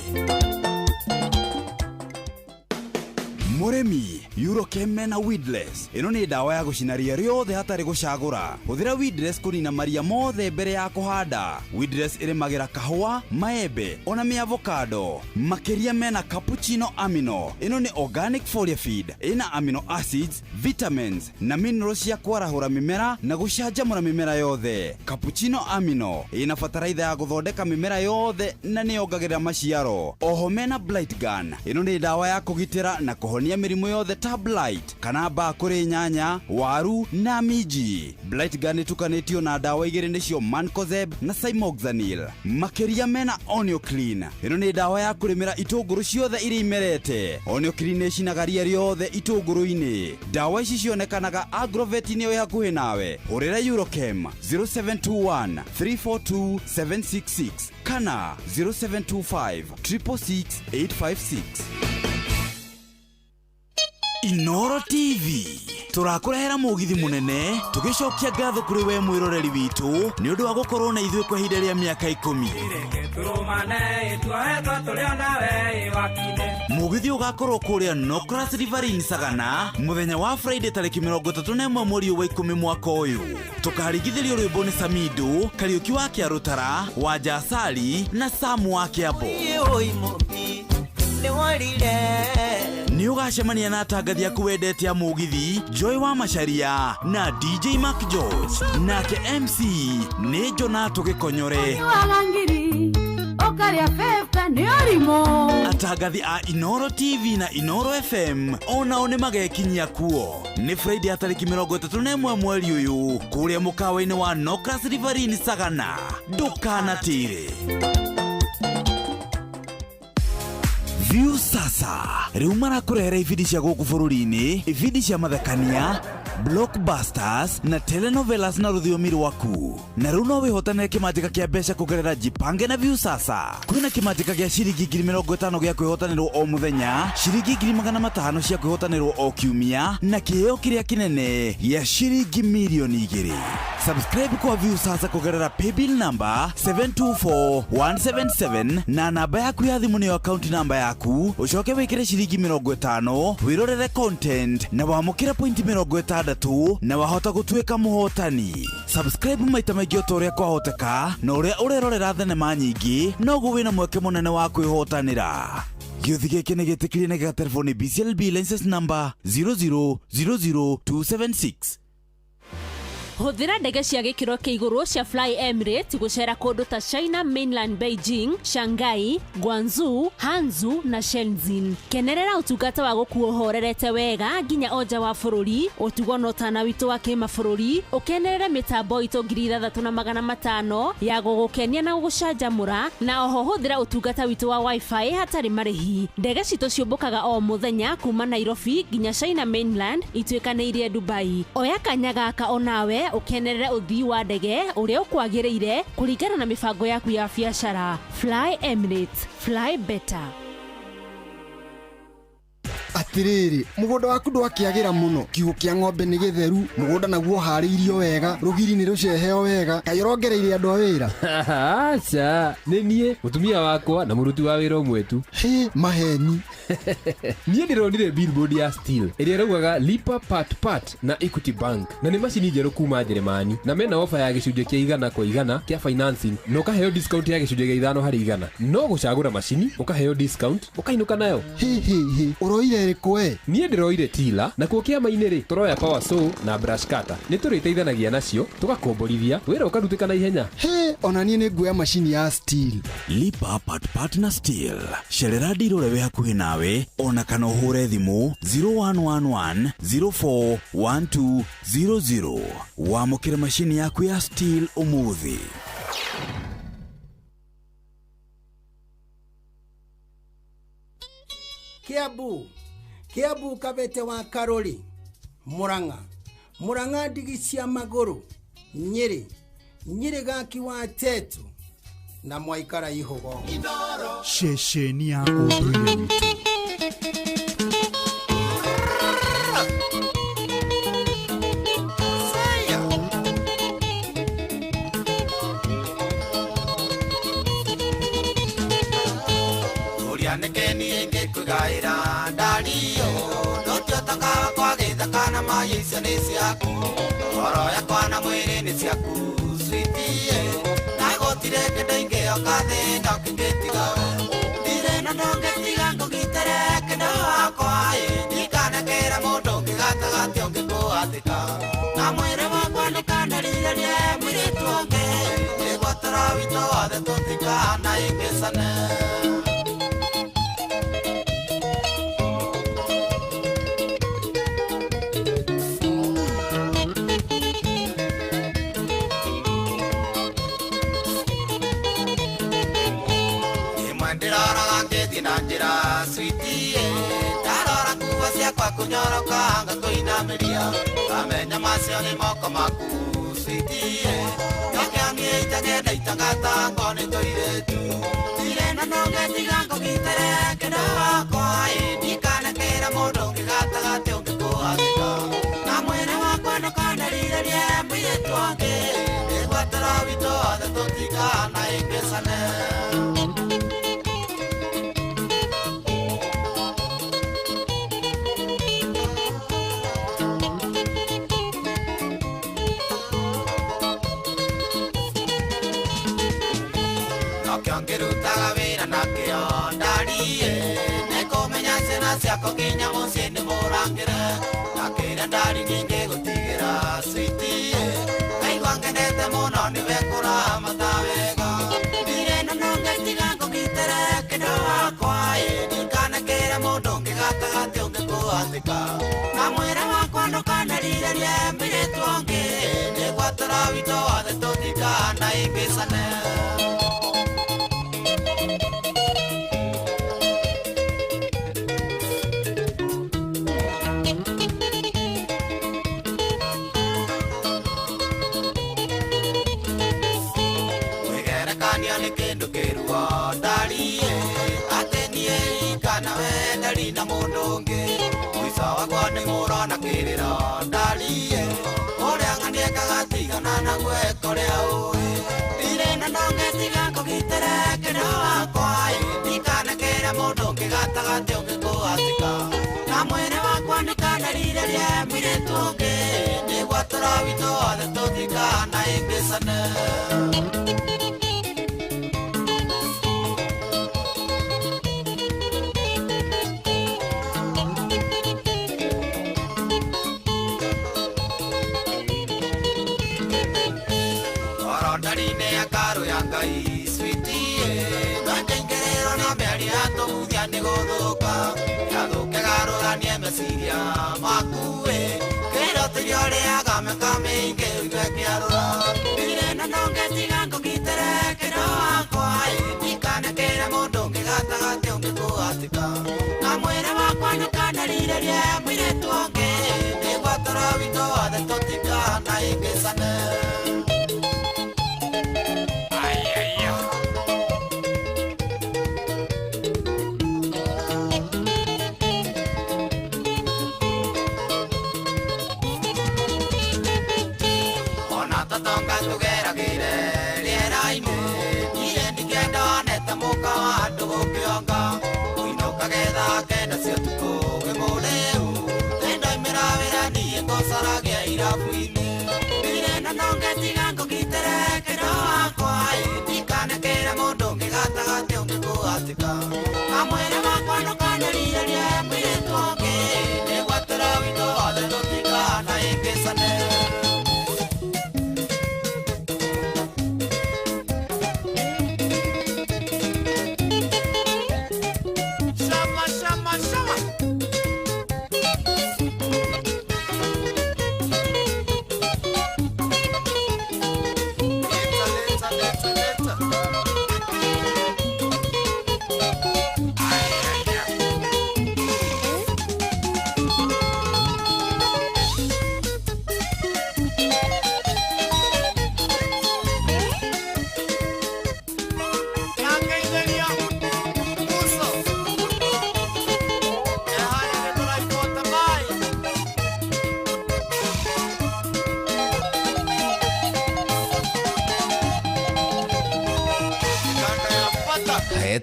Muremi Eurochem na Weedless ino ni dawa ya gucinaria riothe hatari gucagura huthira Weedless kunina maria mothe mbere ya kuhanda Weedless irimagira kahua maembe ona mi avocado makeria mena cappuccino amino ino ni organic foliar feed ina amino acids vitamins na minerals ya kwarahura mimera na gucanjamura mimera yothe cappuccino amino ina fataraitha ya guthondeka mimera yothe na ni yongagirira maciaro oho mena blight gun ino ni dawa ya kugitira na kuhonia mirimu yothe ta blight kana ba kuri nyanya waru na miji blight gun tukanetio na dawa igiri nicio mancozeb na cymoxanil makeria mena onio clean ino ni dawa ya kurimira itunguru ciothe iri imerete onio clean icinaga riothe itunguru-ini dawa ici cionekanaga Agrovet-ini yo hakuhi nawe hurira Eurochem 0721 342 766 kana 0725 666 856 Inoro TV turakurehera mugithi munene tugicokia ngatho kuri we mwiroreri witu ni undu wa gukorwo na ithuĩ kwa ihinda rĩa mĩaka 10 mugithi ugakorwo kuria Nokras Riverine Sagana muthenya wa Friday tariki 31 mweri wa 10 mwaka uyu tukarigithirio rwĩmbo ni Samido Kariuki wa Kiarutara wa Jasali na Samu wa Kiambu ni ugacemania na atangathi aku wendete a mugithi Joy wa Macharia na DJ Mark George nake MC ni Jonathan Gikonyore atangathi a Inoro TV na Inoro FM onao ni magekinyia kuo ni Friday ya tariki 31 mweri uyu kuria mukawa-ini wa Nokras Riverine Sagana ndukanatire View sasa Viusasa riu marakurehera ibindi cia guku bururi-ini, ibindi cia mathekania, blockbusters na telenovelas na rũthiomi rwaku. Na riu no wihotanire kimanjika kia mbeca kugerera Jipange na Viusasa. Kwina kimanjika gia ciringi 50,000 gia kwihotanirwo o muthenya, ciringi 500,000 cia kwihotanirwo o kiumia, na kiheo kiria kinene gia ciringi milioni 2. Subscribe kwa Viusasa kugerera paybill number 724177 na namba yaku ya thimu niyo account number yaku, ucoke wikire ciringi 50 wirorere content na wamukire point 60 na wahota gutuika muhotani. Subscribe maita maingĩ o ta ũrĩa kwahoteka, na ũrĩa ũrerorera thenema nyingĩ noguo wĩna mweke mũnene wa kwĩhotanĩra. Gĩũthi gĩkĩ nĩ gĩtĩkĩrie na gĩgatelefoni BCLB license number 0027276. Hũthĩra ndege cia gĩkĩro kĩa igũrũ cia Fly Emirates gũcera kũndũ ta China Mainland, Beijing, Shanghai, Guangzhou, Hangzhou na Shenzhen. Kenerera ũtungata wa gũkuo horerete wega nginya o nja wa bũrũri, ũtugo na ũtana witũ wa kĩmabũrũri, ũkenerere mĩtambo itũ 3,500 ya gũgũkenia na gũgũcanjamũra, na oho hũthĩra ũtungata witũ wa Wi-Fi hatarĩ marĩhi. Ndege citũ ciũmbũkaga o mũthenya kuma Nairobi nginya China Mainland ituĩkanĩirie Dubai. Oya kanya gaka onawe ukenerere uthii wa ndege uria ukwagĩrĩire kũringana na mibango yaku ya biacara. Fly Emirates, fly better. Atiriri, mugunda waku ndwakiagira muno, kiugũ kia ng'ombe ni githeru, mugunda naguo harĩirio wega, rugiri ni ruceheo wega, kayorongereire andu a wira. Acha, ni nie mutumia wakwa na muruti wa wira umwe tu. Maheni. Nie ndironire billboard ya Steel ĩrĩa raugaga Lipa Part na Equity Bank, na nĩ macini njerũ kuma Jeremani, na mena ofa ya gĩcunjĩ kĩa 100% kia financing, na ũkaheo discount ya gĩcunjĩ gĩa 5/100. No gũcagũra macini ũkaheo discount ũkainuka nayo. Uroire rĩkwe? Niĩ ndĩroire Tila, na kuo kĩama-inĩ rĩ tũroya Power Saw na Brush Cutter. Nĩ tũrĩteithanagia nacio tũgakomborithia wĩra ũkarutĩka na ihenya. Ona niĩ nĩ nguoya macini ya Steel. Lipa Part na Steel. Cerera ndirore we hakuhĩ nawe, ona kana ũhũre thimũ 0111 041200 wamũkĩre macini yaku ya Steel ũmũthĩ. Kiambu Kabete wa Karori, Murang'a ndigi cia magũrũ, Nyeri gaki wa Tetu na Mwaikara Ihogo. Shesheni ya ũndũire witũ. Nekeni ngekugaira ndario notiotaga kwa githaka na maisha ni ciaku oro yakwa na mwiri ni ciaku sweetie na gotire kĩndũ okathi ndokingĩtiga ndire na ndongĩtiga ngũgitere kĩndũ wakwa ndikanekera mũndũ ũngĩgatagatĩ ũngĩkũathĩka na mwĩrĩ wakwa ndũkanaririe mũirĩtu ũngĩ nĩgwatara witũ wothe tũtikana ingĩcane. Njira sweetie ndarora kuwa ciakwa kunyoroka ngakwĩinamĩria ngamenya macio nĩ moko maku sweetie ngakĩamie itagenda itagata ngone tũirĩtu ndire na ndongĩtiga ngũgitere kĩndũ wakwa ndikanekera mũndũ ũngĩgatagatĩ ũngĩkũathĩka na mwĩrĩ wakwa ndũkanaririe mũirĩtu ũngĩ nĩgwatara witũ wothe tũtikana ingĩcane. Ngĩrutaga wĩra na kĩo ndarie nĩkũmenya ciana ciakwa nginya mũciĩ nĩ mũrangĩre na kĩrĩa ndari ningĩ gũtigĩra sweetie ngaigua ngenete mũno nĩwe kũramata wega ndire na ndongĩtiga ngũgitere kĩndũ wakwa ndikanekera mũndũ ũngĩgatagatĩ ũngĩkũathĩka na mwĩrĩ wakwa ndũkanaririe mũirĩtu ũngĩ nĩgwatara witũ wothe tũtikana ingĩcane. Muico wakwa nĩ mũrona kĩrĩro ndarie ũrĩa ng'aniĩkaga tigana na gwĩkũrĩa ũĩ irĩ na ndongetiga kũgitĩre kĩrĩa wakwa ndikanakĩre mũndũ ũngĩ gatagatĩ ũngĩkũhatĩka na mwĩrĩ wakwa ndikanarĩrĩrie mũirĩtu ũngĩ nĩguo tũrawitũ othe tũtikana ĩngĩcane. Ndari-inĩ ya karo ya Ngai sweetie ngangengerero na mĩario ya tũhuthia nĩ gũthũka yathũke garũranie meciria maku kĩrotĩrio ũrĩaga mĩaka mĩingĩ ũigue kĩarũra ndire na ndongetiga ngũgitĩre kĩro wakwa ndikanakĩre mũndũ ũngĩ gatagatĩ ũngĩkũhatĩka na mwĩrĩ wakwa ndũkanarĩrĩrie mũirĩtu ũngĩ nĩguo tũrawitũ othe tũtikana ĩngĩcane.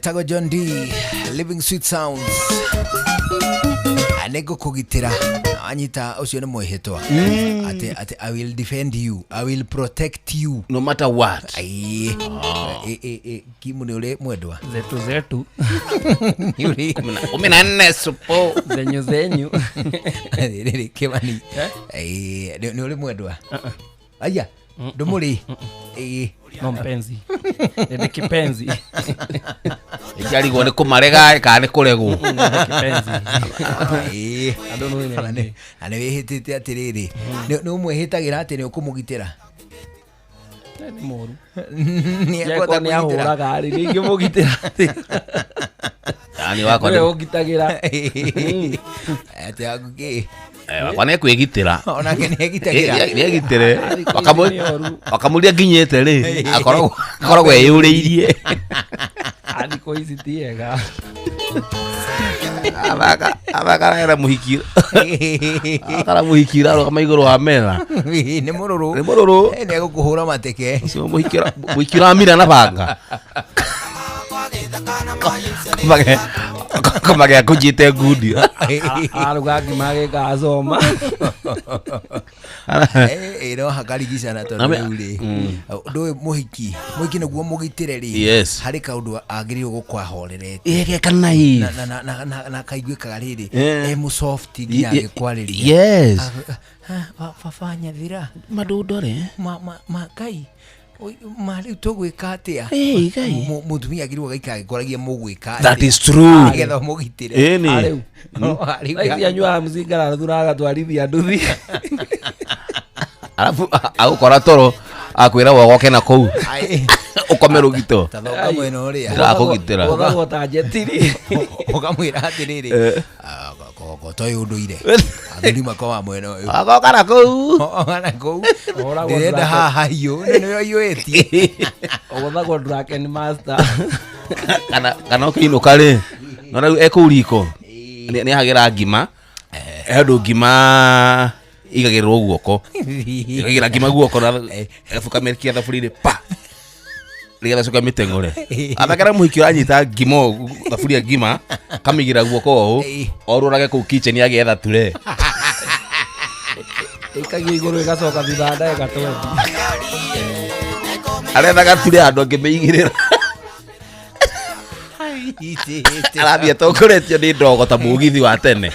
Tago John D, Living Sweet Sounds. Anego kugitira anyita ucio ni mwihitwa ati I will defend you, I will protect you no matter what. Kimu ni ule mwedwa zetu yuri umena nne supo zenyu riri kibani ni ule mwedwa aya ndumuri no mpenzi ni kipenzi ijali gone kumarega kana ni kuregwo kipenzi ane wihitite atiriri ni umwihitagira ati ni ukumugitira ni moru ni akota ni ahuraga ari ningi mugitira yani wako ni ugitagira ati aguki wakwa nä kwä gitĩra onake nä egitĩre wakamuria nginyĩte rĩ akoragwo eyũrĩirie andiko ici tiega athakaraera mũhiki akara mũhiki ararũgama igũrũ wa metha nĩ mũrũrũ nĩ egũkũhũra mateke mũhiki ũramira na banga kamagea kũnjĩte ngundi aruga ngimage gazoma ĩno hakarigicana tondũ rĩu rĩ ndũĩ mũhiki nĩguo mũgitĩre rĩ harĩ kaũndũ agĩrĩirwo gũkwahorerete kana na kaiguĩkaga rĩrĩ mũsoft nginya agĩkwarĩria fafanya thira madudore Ngai mari tugwika atia mutumia agirwo gaika gikoragia mugwika that is true getha mugitire ariu aicia nyua muzingara thuraga twarithia nduthi alafu agukora toro akwira wogoke na kou ukomera ugito tathoka mweno ria ndakugitira ugagota jetiri ukamwira atiriri ko toy unduire athuri makoa mweno uyu agoka na kou ndenda haha hiyo nio yoetie ugothagwo draken master kana ukiinuka ri nona ekuriko Nĩ hagira ngima. Handũ ngima igagĩrwo guoko. Igagira ngima guoko na efuka merkia thaburia-inĩ pa. Liga soka mitengore. Athakara muhiki anyita ngimo thaburia ngima kamigira guoko orurage ku kitchen yagetha ture. Ikagia iguru igacoka thutha ndagĩka 20. Arethaga ture andu angĩmeigirĩra. Arabia tokoretio ni ndogo ta mugithi wa tene.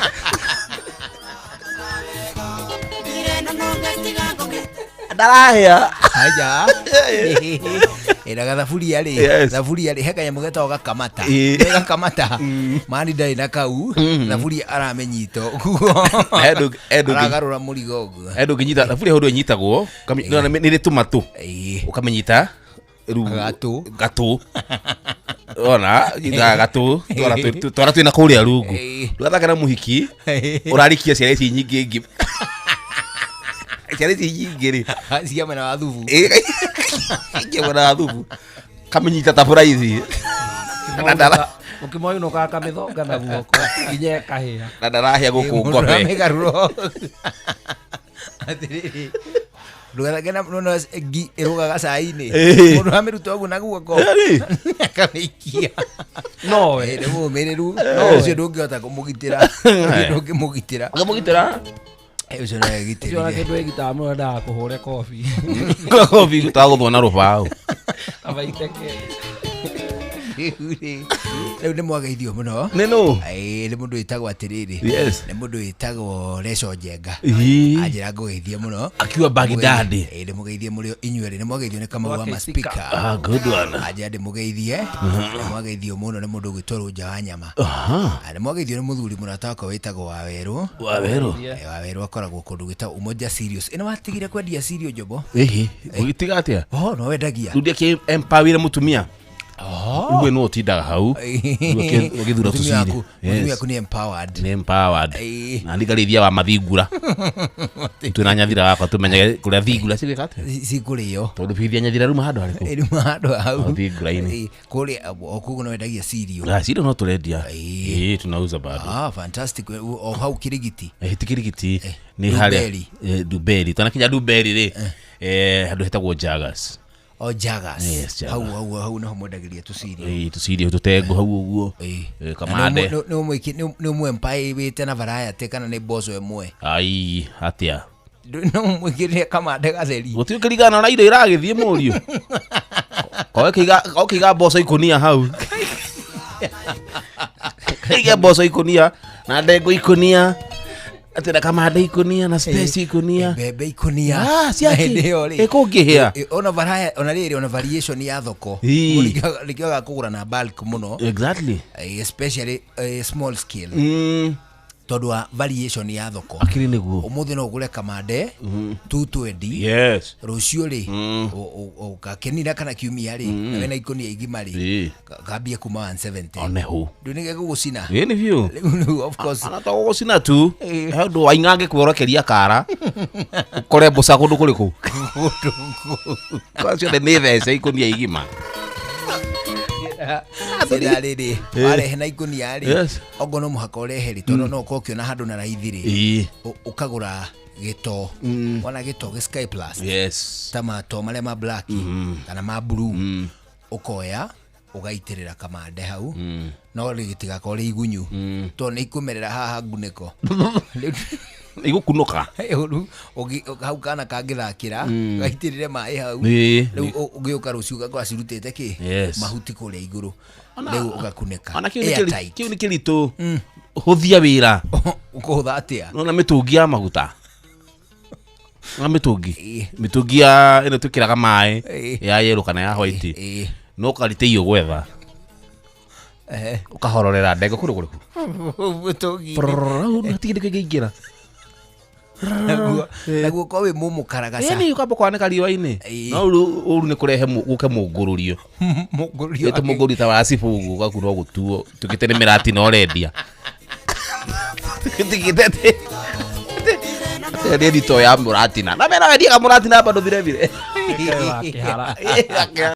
Darahia. Aja. Iraga thaburia ri heka nyamugeta gakamata. Gakamata. Mani ndari na kau. Thaburia aramenyito. Aragarura murigo guo. Endu nginyita thaburia hundu nyitagwo. Ni tumatu. Ukamenyita gatu. Ona gatu twara twina kuria rungu. Twathakana muhiki urarikia ciana ici nyingi ngi. Ciana ici nyingi ri ciama na wathubu. Ciama na wathubu. Kamenyita ta buraithi. Ukimoyo no ka kamithonga na guoko nginya kahia. Na darahia guku ngome. Megaruro. Atiriri. Ndugagena no gi irugaga cai-ini. Mundu amiruta ugu na guoko. Kameikia. No we ni mumireru. No ucio ndungihota kumugitira. Ndungimugitira. Ngamugitira. Ucio no egitira. Ucio kindu egitara muno nda kuhure kofi. Kofi gutaguthwo na rubao. Abaiteke. Riu ni mwageithio muno. Neno. Ni mundu witagwo atiriri. Ni mundu witagwo Reco Njenga. Ajira ngugeithia muno. Akiwa Baghdad. Ni mugeithie muri inyuere ni mwageithio ni kama wa speaker. Good one. Ajira ndi mugeithie. Ni mwageithio muno ni mundu gwitoro nja wa nyama. Ni mwageithio ni muthuri murataka witagwo Waweru. Waweru akoragwo kundu gwita Umoja Serious. Ina watigire kwendia Sirio Jobo. Ugitiga atia? No wendagia. Ndudia ki empower mutumia. Uwe no tindaga hau. Ugithura tuciri. Mutumia yaku ni empowered. Ni empowered. Na ndigarithia wa mathingura. Tuna nyathira wakwa tumenye kuria thingura cigikate. Cikurio. Tondu bithia nyathira ruma handu hariku. Ruma handu hau. Thingura-ini. Kuria okugo no wendagia Sirio. Sirio no turendia. Tunauza bado. Fantastic. O hau kirigiti. Kirigiti ni hali Duberi. Tunakinya Duberi ri. Handu hetagwo Jagas. Jagas. Yes, hau no mwendagiria tucirio. Tucirio tutengo hau uguo. Kamande. No mwiki no mwempai wite na variety kana ni bozo emwe. Ai atia. No mwiki kamande gatheri. Gutiukirigana na indo iragithie murio. Kokiga bozo ikunia hau. Kiga bozo ikunia na ndego ikunia. Atenda kamande ikunia na space ikunia. Bebe ikunia. Siaki. Ekungihia. Ona variation ya thoko. Likiaga kugura na bulk muno. Exactly. Especially small scale. Tondu wa variation ya thoko. Akiri niguo. Umuthi no ugure kamande 220. Yes. Rucio ri ukakenira kana kiumia ri na wena ikunia igima ri kambia kuma 170. Onehu. Ndunige gugucina. Ni view. Of course. Ana to gugucina tu. Handu waingange kworokeria kara. Kore bosa kundu kuriku. Kwa cio ni thece ikunia igima. Riri ware na ikunia ri ogo no muhaka ureheri tono no kokio na handu na raithi ri ukagura gito wana gito ge Sky Plus tama to male ma black kana ma blue ukoya ugaitirira kamande hau no rigitiga ko ri igunyu to ni ikumerera haha nguniko igukunuka hau kana kangithakira gaitirire mai hau riu ugiuka ruciu gakwa cirutite ki mahuti kuria iguru riu ugakuneka kiu ni kiritu huthia wira ukuhutha atia na mitungi ya maguta na mitungi ya ino tukiraga mai ya yellow kana ya white no karite iyo gwetha ukahororera ndego kuru mitungi tigide kigira naguo kwa we mumu karagaca ni ukamba kwanika riwa-ini no uru ni kurehe guke mungururio ete munguri ta wa cibugu gakuno gutuo tukitene mirati no rendia tikitete ni edito ya muratina na mena wendia ka muratina bado vile vile